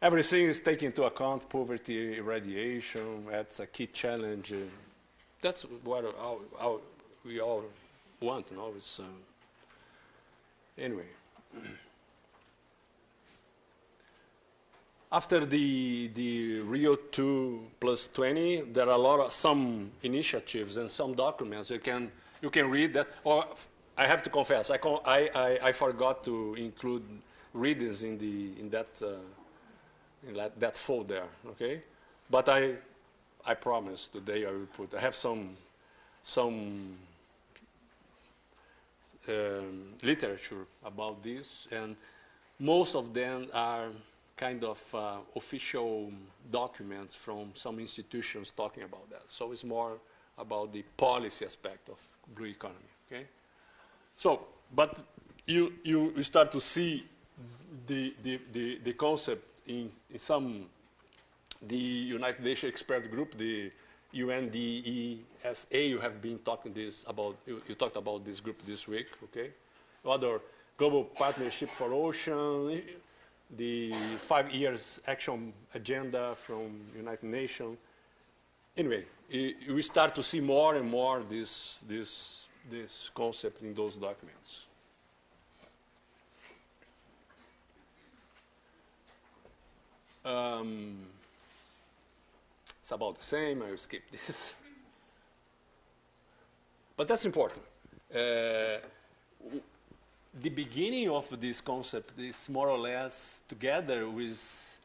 Everything is taken into account, poverty, irradiation, that's a key challenge. That's what we all want, you know? It's, anyway. After the Rio 2 plus 20, there are some initiatives and some documents you can read that. Or I have to confess, I forgot to include readings in that folder. Okay, but I promise today I will put. I have some literature about this, and most of them are kind of official documents from some institutions talking about that. So it's more about the policy aspect of blue economy, okay? So, but you start to see the concept in some the United Nations Expert Group, the UNDESA, you have been talking this about, you talked about this group this week, okay? Other Global Partnership for Ocean, the 5 years action agenda from United Nations. Anyway, we start to see more and more this concept in those documents. It's about the same. I will skip this. But that's important. The beginning of this concept is more or less together with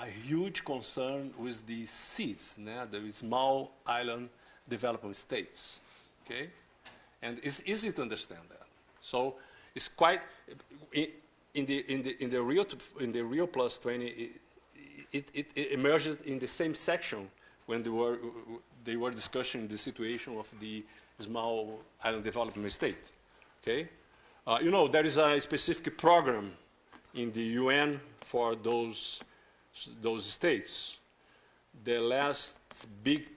a huge concern with the SIDS, the small island development states. Okay, and it's easy to understand that. So it's quite in the Rio Plus 20. It emerged in the same section when they were discussing the situation of the small island development state. Okay, you know, there is a specific program in the UN for those states. The last big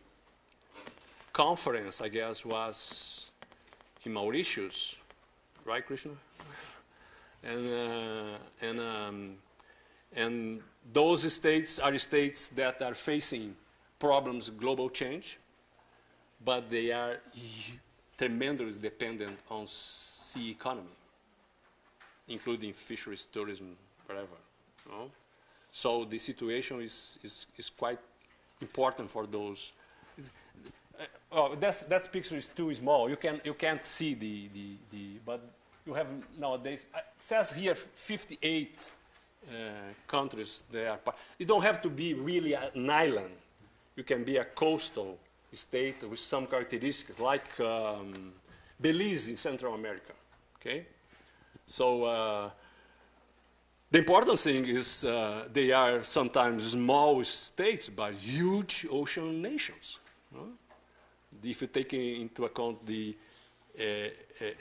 conference, I guess, was in Mauritius, right, Krishna? And those states are states that are facing problems, global change, but they are tremendously dependent on sea economy, including fisheries, tourism, whatever. You know? So the situation is quite important for those. Oh, that picture is too small. You can't see but you have nowadays. It says here 58 countries there. You don't have to be really an island. You can be a coastal state with some characteristics, like Belize in Central America. Okay, so the important thing is they are sometimes small states, but huge ocean nations. If you take into account the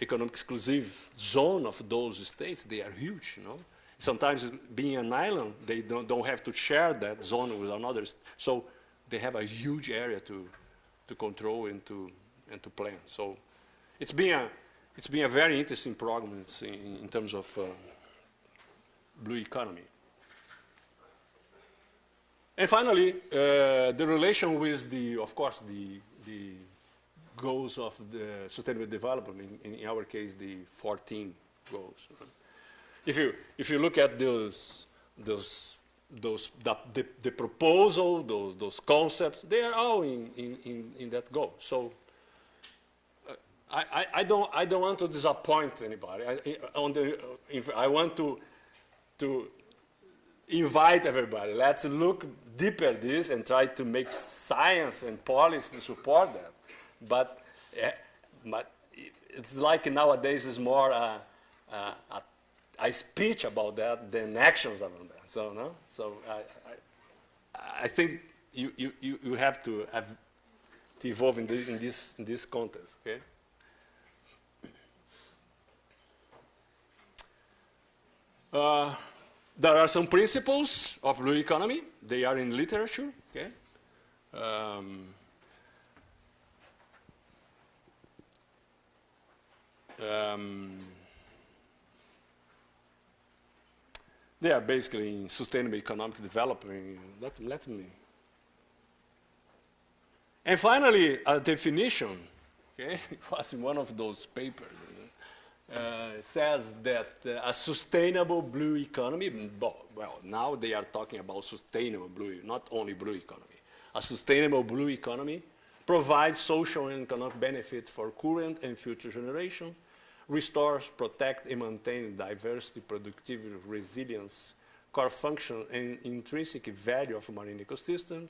economic exclusive zone of those states, they are huge. You know? Sometimes being an island, they don't have to share that zone with another. So they have a huge area to control and to plan. So it's been a very interesting program in terms of Blue Economy. And finally, the relation with of course, the goals of the sustainable development. In our case, the 14 goals. If you look at the proposal, those concepts, they are all in that goal. So I don't want to disappoint anybody. I want to invite everybody. Let's look deeper at this and try to make science and policy to support that. But it's like nowadays is more a speech about that than actions around that. So no. So I think you have to evolve in this context. Okay. There are some principles of Blue Economy. They are in literature. Okay. They are basically in sustainable economic development. Let me. And finally, a definition. Okay, it was in one of those papers. It says that a sustainable blue economy. Well, now they are talking about sustainable blue, not only blue economy. A sustainable blue economy provides social and economic benefit for current and future generations, restores, protect, and maintain diversity, productivity, resilience, core function, and intrinsic value of marine ecosystems,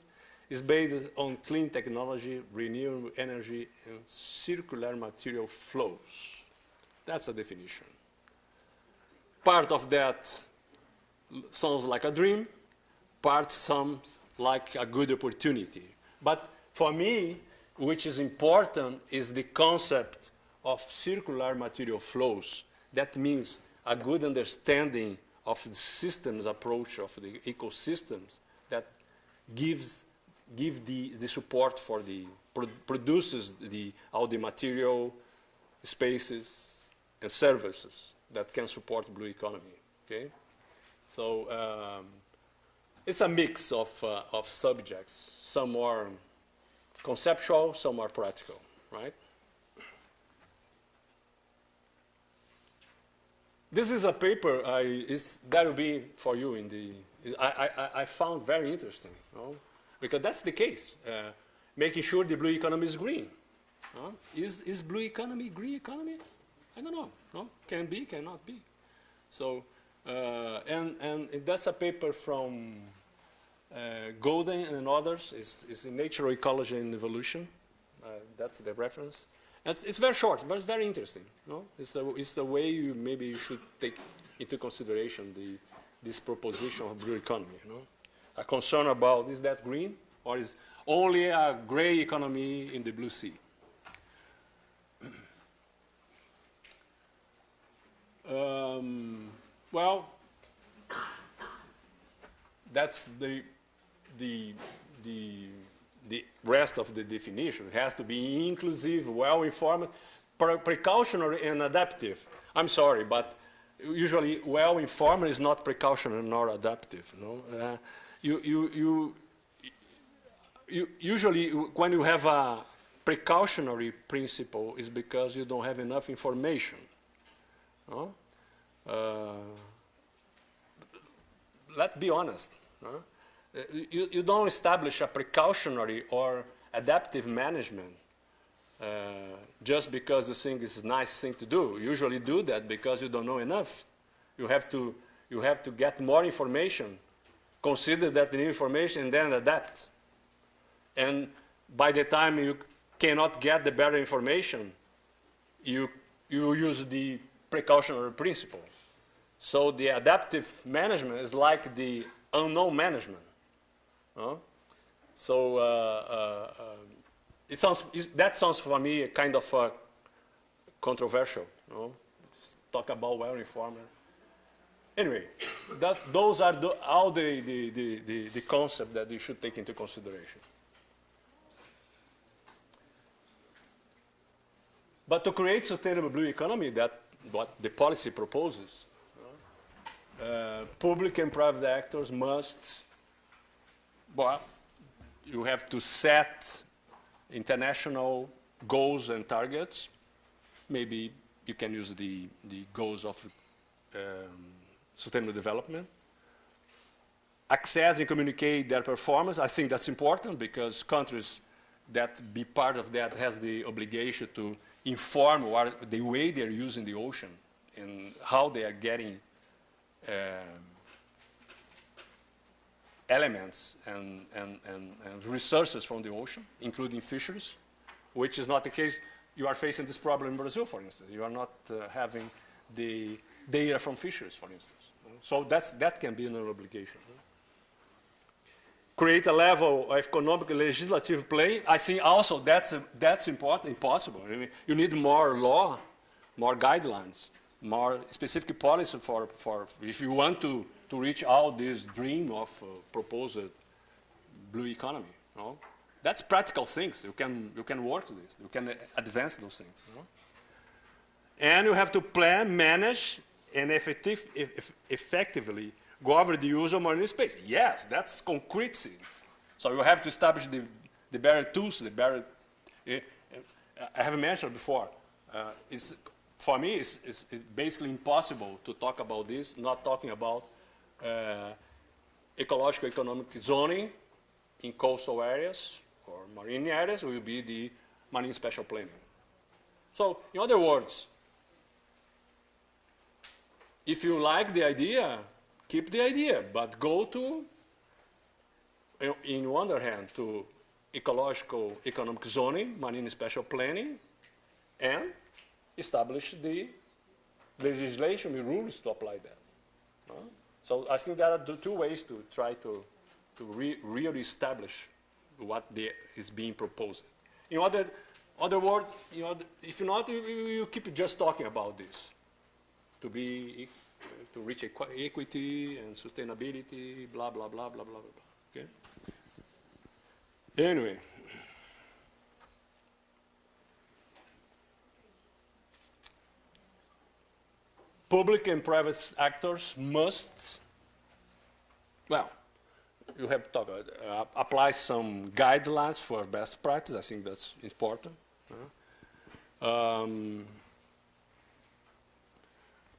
is based on clean technology, renewable energy, and circular material flows. That's a definition. Part of that sounds like a dream, part sounds like a good opportunity. But for me, which is important is the concept of circular material flows. That means a good understanding of the systems approach of the ecosystems that give the support for the, produces all the material, spaces, and services that can support blue economy, okay? So it's a mix of subjects, some more conceptual, some more practical, right? This is a paper, that will be for you in the, I found very interesting, you know, because that's the case. Making sure the blue economy is green. Is blue economy green economy? I don't know. No? Can be, cannot be. So, and that's a paper from Golden and others. It's in Nature, Ecology, and Evolution. That's the reference. It's very short, but it's very interesting. No? It's the way maybe you should take into consideration this proposition of blue economy. You know? A concern about, is that green, or is only a gray economy in the blue sea? Well, that's the rest of the definition. It has to be inclusive, well-informed, precautionary, and adaptive. I'm sorry, but usually well-informed is not precautionary nor adaptive. No? Usually when you have a precautionary principle is because you don't have enough information. No? Let's be honest. No? You don't establish a precautionary or adaptive management just because you think it's a nice thing to do. You usually do that because you don't know enough. You have to get more information, consider that new information, and then adapt. And by the time you cannot get the better information, you use the precautionary principle. So the adaptive management is like the unknown management. So that sounds for me a kind of controversial. Talk about well-informed. Anyway, those are all the concepts that you should take into consideration. But to create sustainable blue economy, that's what the policy proposes. Public and private actors must, well, you have to set international goals and targets. Maybe you can use the goals of sustainable development. Access and communicate their performance. I think that's important because countries that be part of that has the obligation to inform the way they're using the ocean and how they are getting elements and resources from the ocean, including fisheries, which is not the case. You are facing this problem in Brazil, for instance. You are not having the data from fisheries, for instance. So that can be an obligation. Create a level of economic legislative play. I think also that's important, impossible. I mean, you need more law, more guidelines, more specific policy for if you want to reach out this dream of proposed blue economy. No? That's practical things. You can work with this. You can advance those things. No? And you have to plan, manage, and effectively govern the use of marine space. Yes, that's concrete things. So you have to establish the better tools, the better. I have mentioned before. For me, it's basically impossible to talk about this, not talking about ecological economic zoning in coastal areas or marine areas will be the marine special planning. So, in other words, if you like the idea, keep the idea, but go to, in one other hand, to ecological economic zoning, marine special planning, and establish the legislation, the rules to apply that. So I think there are two ways to try to really establish what is being proposed. In other words, if not, you keep just talking about this to reach equity and sustainability, blah blah blah blah blah blah. Okay. Anyway. Public and private actors must, well, you have to talk about, apply some guidelines for best practice. I think that's important.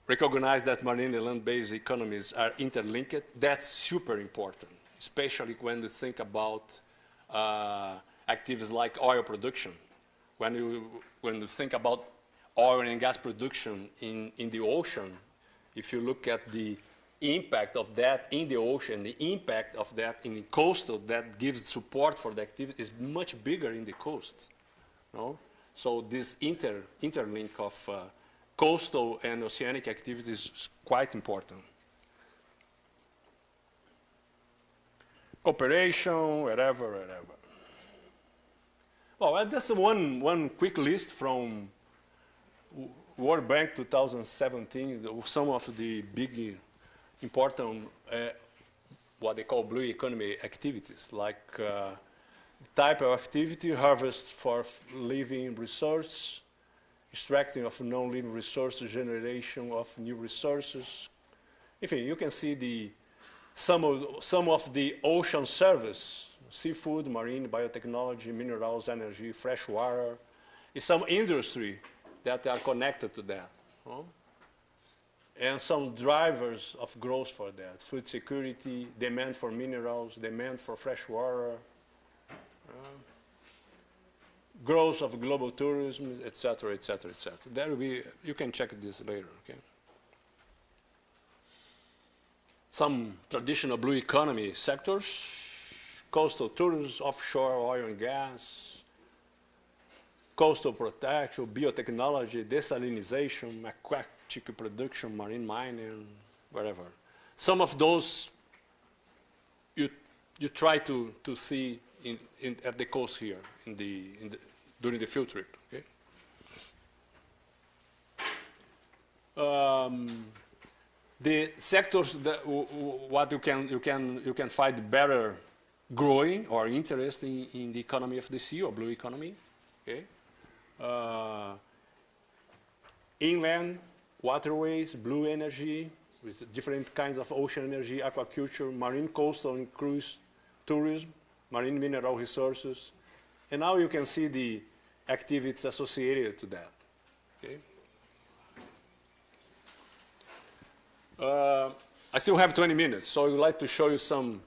Recognize that marine and land-based economies are interlinked. That's super important, especially when you think about activities like oil production. When you think about oil and gas production in the ocean, if you look at the impact of that in the ocean, the impact of that in the coastal, that gives support for the activity is much bigger in the coast. No? So this interlink of coastal and oceanic activities is quite important. Cooperation, wherever. Well, that's one quick list from World Bank 2017, some of the big, important, what they call blue economy activities, like type of activity, harvest for living resource, extracting of non-living resources, generation of new resources. You can see some of the ocean service, seafood, marine, biotechnology, minerals, energy, fresh water, is some industry that are connected to that. And some drivers of growth for that, food security, demand for minerals, demand for fresh water, growth of global tourism, etc., etc., etc. There you can check this later, okay? Some traditional blue economy sectors, coastal tourism, offshore oil and gas, coastal protection, biotechnology, desalinization, aquatic production, marine mining, whatever. Some of those you try to see at the coast here during the field trip. Okay. The sectors that what you can find better growing or interesting in the economy of the sea or blue economy. Okay. Inland waterways, blue energy with different kinds of ocean energy, aquaculture, marine coastal and cruise tourism, marine mineral resources, and now you can see the activities associated to that. Okay. I still have 20 minutes, so I would like to show you some.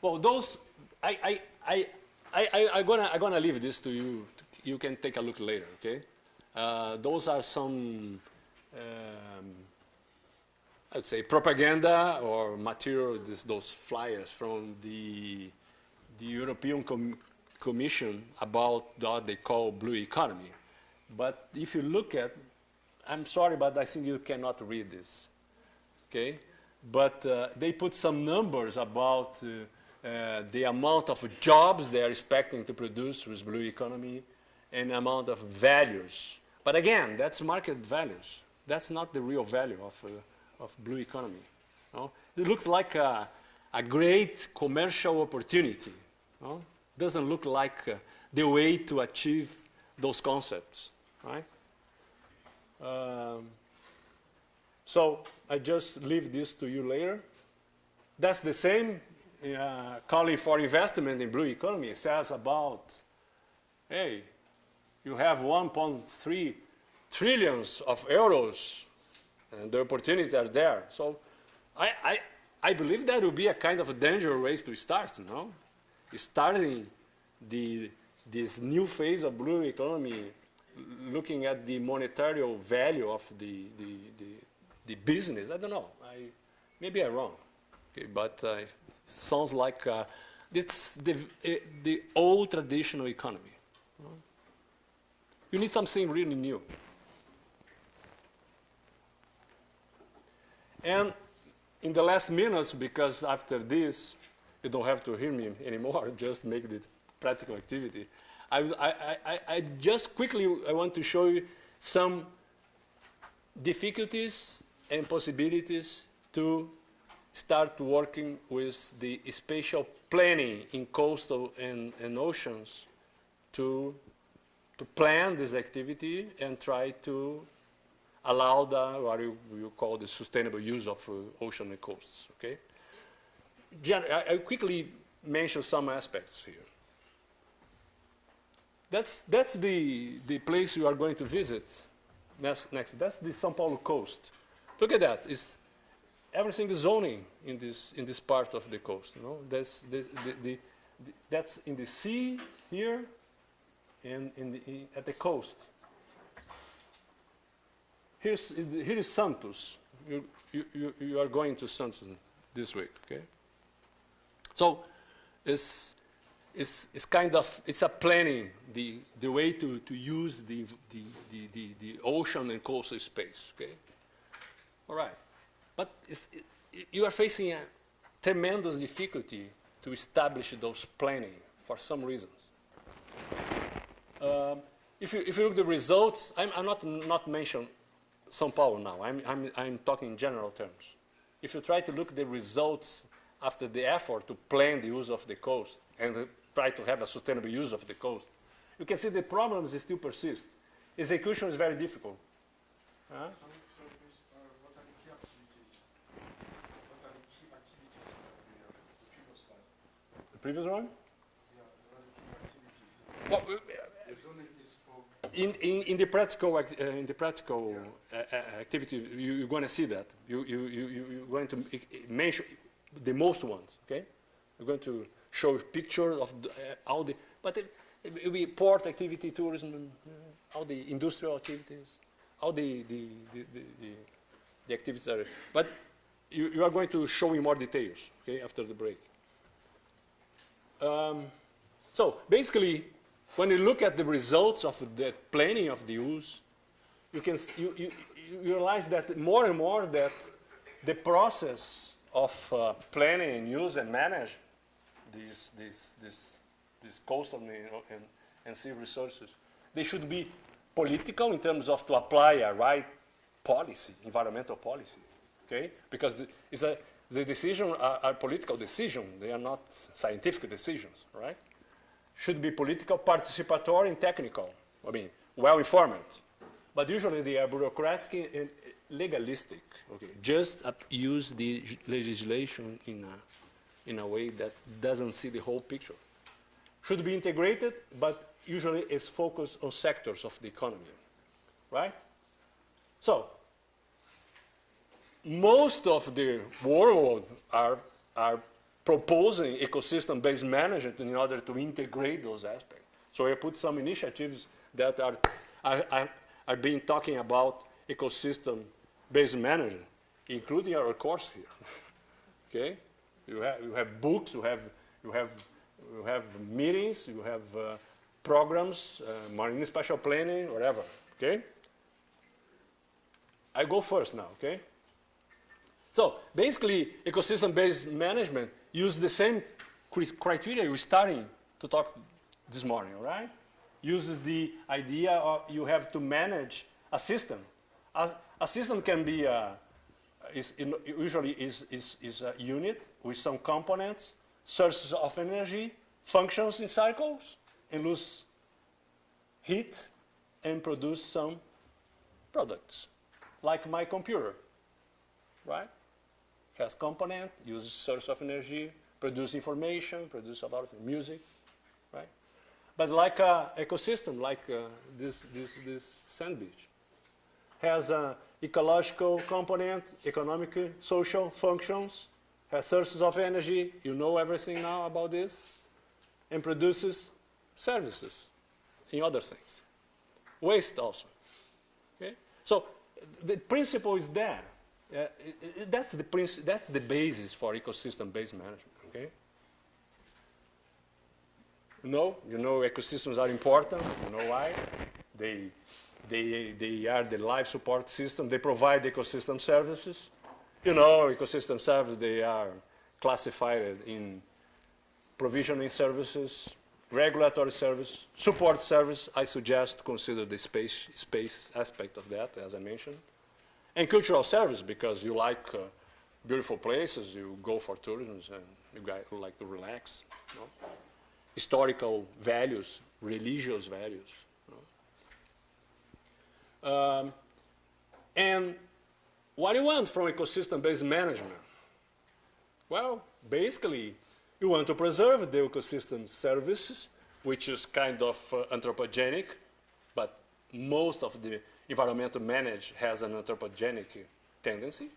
Well, those I'm gonna leave this to you. You can take a look later. Okay. Those are some. I'd say propaganda or material, those flyers from the European Commission about what they call blue economy. But if you look at, I'm sorry, but I think you cannot read this, okay? But they put some numbers about the amount of jobs they are expecting to produce with blue economy and the amount of values. But again, that's market values. That's not the real value of blue economy. No? It looks like a great commercial opportunity. No? Doesn't look like the way to achieve those concepts, right? So I just leave this to you later. That's the same calling for investment in blue economy. It says about, hey, you have 1.3 trillions of euros and the opportunities are there. So I believe that would be a kind of a dangerous race to start, you know? Starting this new phase of blue economy, looking at the monetary value of the business. I don't know. Maybe I'm wrong. Okay, but it sounds like it's the old traditional economy. You need something really new. And in the last minutes, because after this, you don't have to hear me anymore, just make the practical activity. I just quickly, I want to show you some difficulties and possibilities to start working with the spatial planning in coastal and oceans to plan this activity and try to allow what you call the sustainable use of ocean and coasts. Okay. I quickly mention some aspects here. That's the place you are going to visit next. That's the São Paulo coast. Look at that. Everything is zoning in this part of the coast. You know? That's in the sea here and at the coast. Here is Santos. You are going to Santos this week, okay? So it's a planning the way to use the ocean and coastal space, okay? All right. But you are facing a tremendous difficulty to establish those planning for some reasons. If you look at the results, I'm not mentioning São Paulo now. I'm talking in general terms. If you try to look at the results after the effort to plan the use of the coast and try to have a sustainable use of the coast, you can see the problems still persist. Execution is very difficult. Previous one? Well, in the practical activity, you're going to see that. You're going to mention the most ones. Okay, we're going to show a picture of all the. But it will be port activity, tourism, all the industrial activities, all the activities are. But you are going to show in more details. Okay, after the break. So basically, when you look at the results of the planning of the use, you realize that more and more that the process of planning and use and manage these coastal and sea resources, they should be political in terms of to apply a right policy, environmental policy, okay? Because the decisions are political decisions. They are not scientific decisions, right? Should be political, participatory, and technical. I mean, well-informed. But usually they are bureaucratic and legalistic. Okay, just use the legislation in a way that doesn't see the whole picture. Should be integrated, but usually it's focused on sectors of the economy, right? So, most of the world are proposing ecosystem-based management in order to integrate those aspects. So I put some initiatives that are being talking about ecosystem-based management, including our course here. Okay, you have books, you have meetings, you have programs, marine spatial planning, whatever. Okay, I go first now. Okay. So basically, ecosystem-based management uses the same criteria we're starting to talk this morning, right? Uses the idea of you have to manage a system. A system can be usually is a unit with some components, sources of energy, functions in cycles, and lose heat and produce some products, like my computer, right? Has component, uses source of energy, produce information, produce a lot of music, right? But like an ecosystem, like this sand beach, has an ecological component, economic, social functions, has sources of energy, you know everything now about this, and produces services in other things. Waste also, okay? So the principle is there. That's the basis for ecosystem-based management. Okay. You know ecosystems are important. You know why? They are the life support system. They provide ecosystem services. You know, ecosystem services, they are classified in provisioning services, regulatory service, support service. I suggest consider the space aspect of that, as I mentioned. And cultural service, because you like beautiful places, you go for tourism, and you guys like to relax. You know? Historical values, religious values. You know? And what do you want from ecosystem-based management? Well, basically, you want to preserve the ecosystem services, which is kind of anthropogenic, but most of the environmental management has an anthropogenic tendency.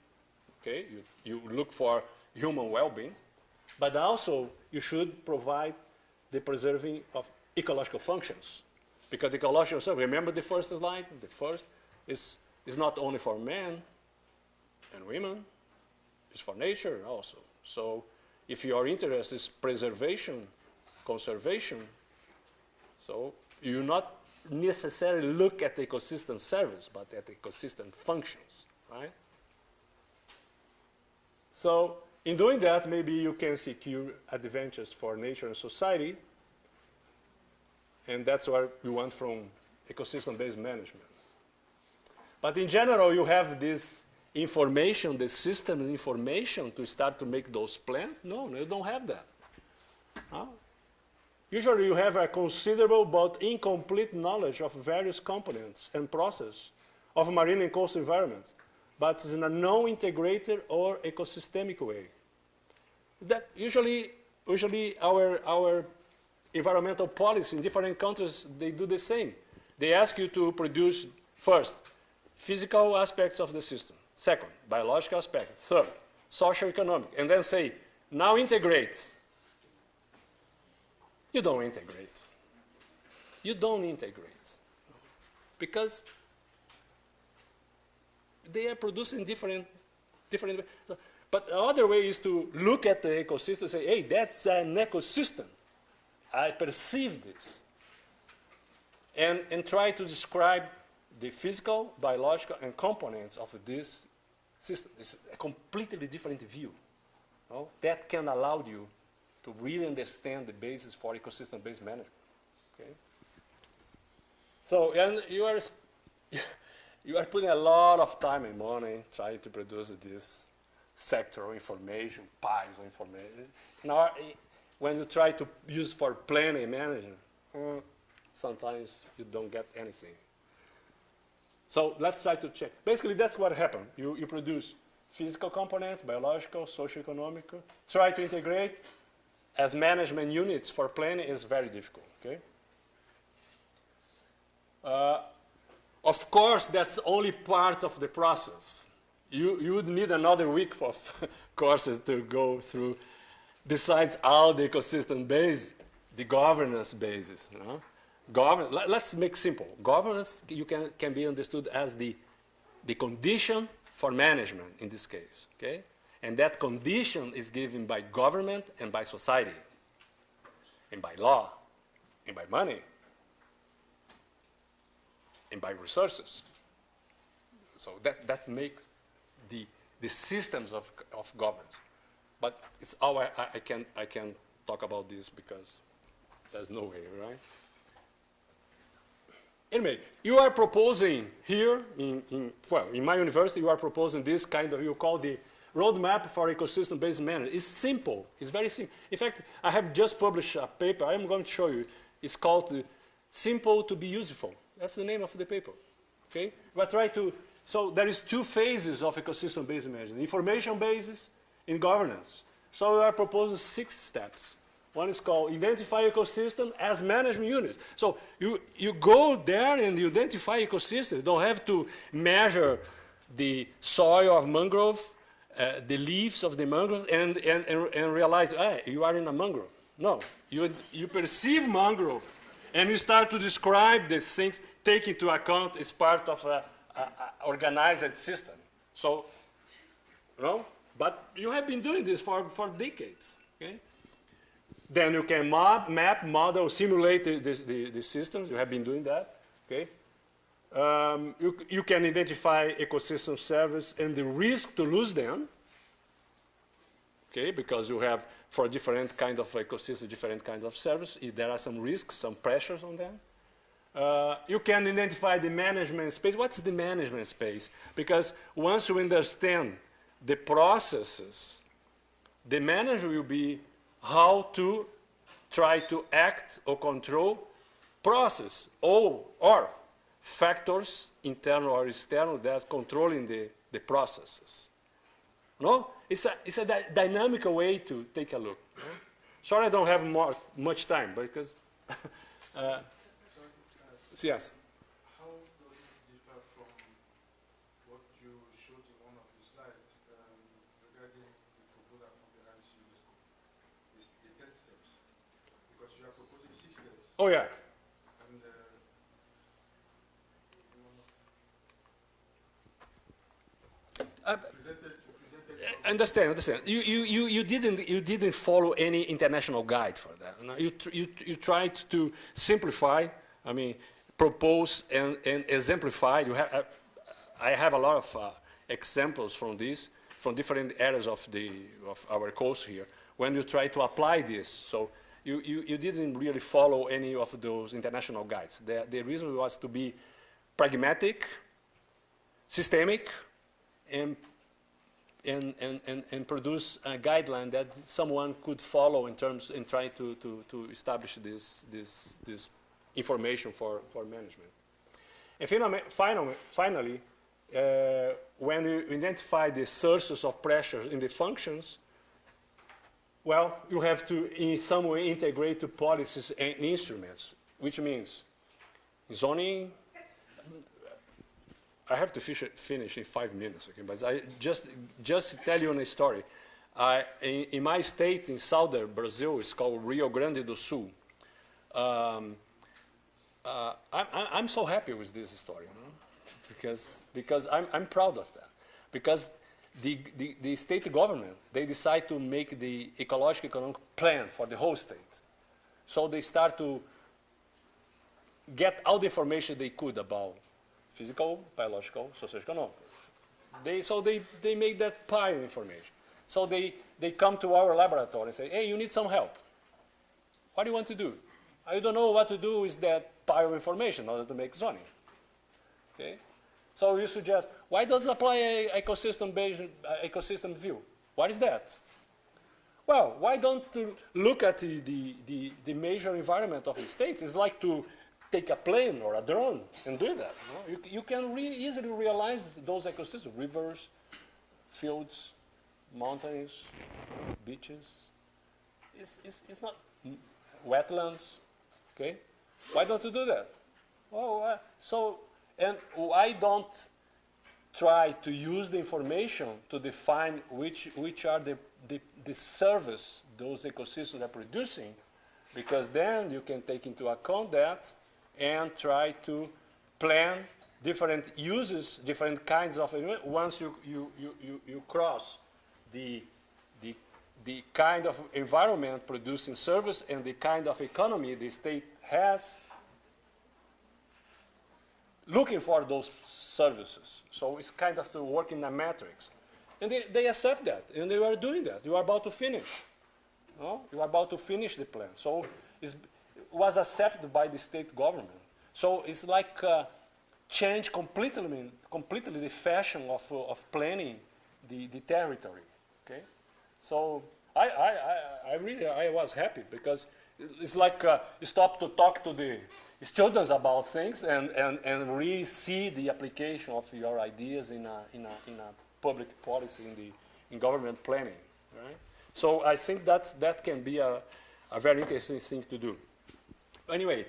Okay, you look for human well-being, but also you should provide the preserving of ecological functions, because the ecological service. Remember the first slide. The first is not only for men and women; it's for nature also. So, if your interest is preservation, conservation, so you not necessarily look at the ecosystem service, but at the ecosystem functions, right? So in doing that, maybe you can secure advantages for nature and society, and that's what we want from ecosystem-based management. But in general, you have this information, the system information to start to make those plans. No, you don't have that. Huh? Usually you have a considerable but incomplete knowledge of various components and processes of marine and coastal environments, but in a non-integrated or ecosystemic way. That usually our environmental policy in different countries, they do the same. They ask you to produce, first, physical aspects of the system. Second, biological aspect. Third, socio-economic. And then say, now integrate. You don't integrate. You don't integrate. Because they are producing different. But the other way is to look at the ecosystem and say, hey, that's an ecosystem. I perceive this. And try to describe the physical, biological, and components of this system. It's a completely different view. No? That can allow you to really understand the basis for ecosystem-based management. Okay? So, and you are putting a lot of time and money trying to produce this sectoral information, piles of information. Now, when you try to use for planning and management, sometimes you don't get anything. So let's try to check. Basically, that's what happened. You produce physical components, biological, socio-economic. Try to integrate as management units for planning is very difficult. Okay. Of course, that's only part of the process. You would need another week of courses to go through, besides all the ecosystem base, the governance basis. You know? Let's make simple. Governance can be understood as the condition for management in this case. Okay? And that condition is given by government and by society, and by law, and by money, and by resources. So that makes the systems of governance. But it's all I can talk about this because there's no way, right? Anyway, you are proposing here, in my university, you are proposing this kind of, you call the roadmap for ecosystem-based management. It's simple. It's very simple. In fact, I have just published a paper. I'm going to show you. It's called Simple to be Useful. That's the name of the paper. Okay? So there is two phases of ecosystem-based management, information basis and governance. So we are proposing 6 steps. One is called identify ecosystem as management units. So you go there and you identify ecosystem. You don't have to measure the soil of mangrove, the leaves of the mangrove, and realize, you are in a mangrove. No, you perceive mangrove, and you start to describe the things, take into account as part of an organized system. So, but you have been doing this for decades. Okay? Then you can map, model, simulate the systems. You have been doing that. Okay? You can identify ecosystem service and the risk to lose them. Okay? Because you have, for different kind of ecosystem, different kinds of service, there are some risks, some pressures on them. You can identify the management space. What's the management space? Because once you understand the processes, the manager will be how to try to act or control process or factors, internal or external, that are controlling the processes. No? It's a dynamic way to take a look. No? Sorry I don't have much time, because yes. How does it differ from what you showed in one of the slides regarding the proposal from the RC UNESCO? It's the 10 steps. Because you are proposing 6 steps. Oh, yeah. And Understand. You didn't follow any international guide for that. No, you tried to simplify. I mean, propose and exemplify. I have a lot of examples from this, from different areas of our course here. When you try to apply this, so you didn't really follow any of those international guides. The reason was to be pragmatic, systemic, and produce a guideline that someone could follow in terms and try to establish this information for management. And finally, when you identify the sources of pressures in the functions, well, you have to in some way integrate to policies and instruments, which means zoning. I have to finish in 5 minutes, okay? But I just tell you a story. In my state in southern Brazil, it's called Rio Grande do Sul. I'm so happy with this story, you know? because I'm proud of that. Because the state government, they decide to make the ecological economic plan for the whole state. So they start to get all the information they could about physical, biological, socio-economic. They make that pile of information. So they come to our laboratory and say, hey, you need some help. What do you want to do? I don't know what to do with that pile of information in order to make zoning. Okay? So you suggest, why don't you apply an ecosystem view? What is that? Well, why don't you look at the major environment of the states? It's like to take a plane or a drone and do that. You know? You can easily realize those ecosystems, rivers, fields, mountains, beaches. It's not wetlands, okay? Why don't you do that? Oh, and why don't try to use the information to define which are the service those ecosystems are producing, because then you can take into account that and try to plan different uses, different kinds of, once you cross the kind of environment producing service and the kind of economy the state has looking for those services. So it's kind of to work in a matrix. And they accept that, and they are doing that. You are about to finish. No? You are about to finish the plan. So it was accepted by the state government. So it's like change completely the fashion of planning the territory. Okay? So I was happy, because it's like you stop to talk to the students about things and really see the application of your ideas in a public policy in government planning, right? So I think that can be a very interesting thing to do. Anyway,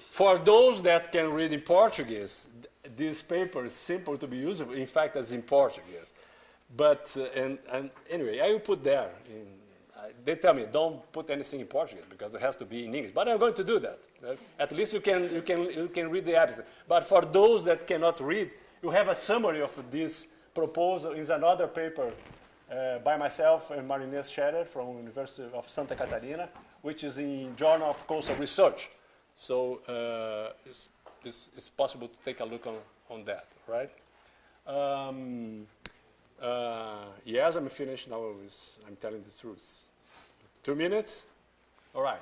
for those that can read in Portuguese, this paper is simple to be usable. In fact, it's in Portuguese. But and anyway, I will put there. They tell me don't put anything in Portuguese because it has to be in English. But I'm going to do that. At least you can read the abstract. But for those that cannot read, you have a summary of this proposal in another paper by myself and Marinês Scherer from University of Santa Catarina, which is in Journal of Coastal Research. So it's possible to take a look on that, right? Yes, I'm finished now. I'm telling the truth. 2 minutes? All right.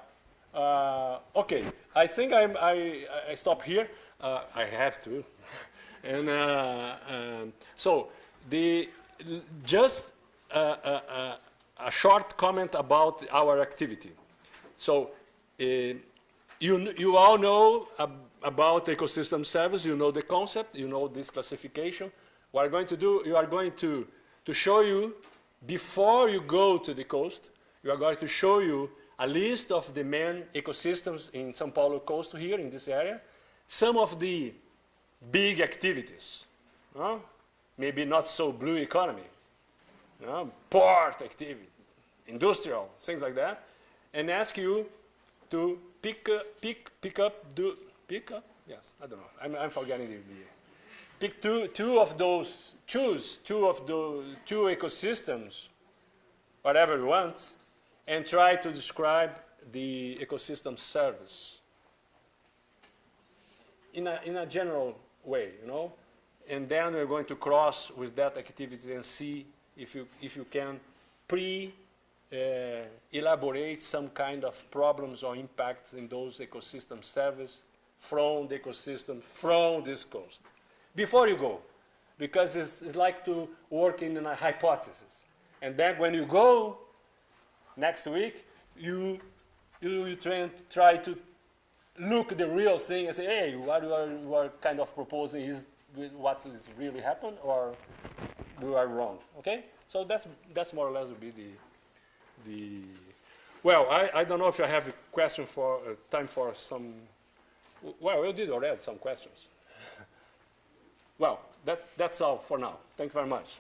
Okay, I think I stop here. I have to. And so just a short comment about our activity. So you all know about ecosystem service. You know the concept. You know this classification. What I'm going to do, you are going to show you, before you go to the coast, you are going to show you a list of the main ecosystems in São Paulo coast here in this area. Some of the big activities, maybe not so blue economy, port activity, industrial, things like that, and ask you to pick up, yes, I don't know, I'm forgetting the pick two of those, choose two of the two ecosystems, whatever you want, and try to describe the ecosystem service in a general way, and then we're going to cross with that activity and see if you can elaborate some kind of problems or impacts in those ecosystem service from the ecosystem from this coast. Before you go, because it's like to work in a hypothesis. And then when you go next week, you try to look at the real thing and say, hey, what you are kind of proposing is what is really happened, or you are wrong, okay? So that's more or less would be the well, I don't know if I have a question for, time for some, well, we did already some questions. Well, that's all for now. Thank you very much.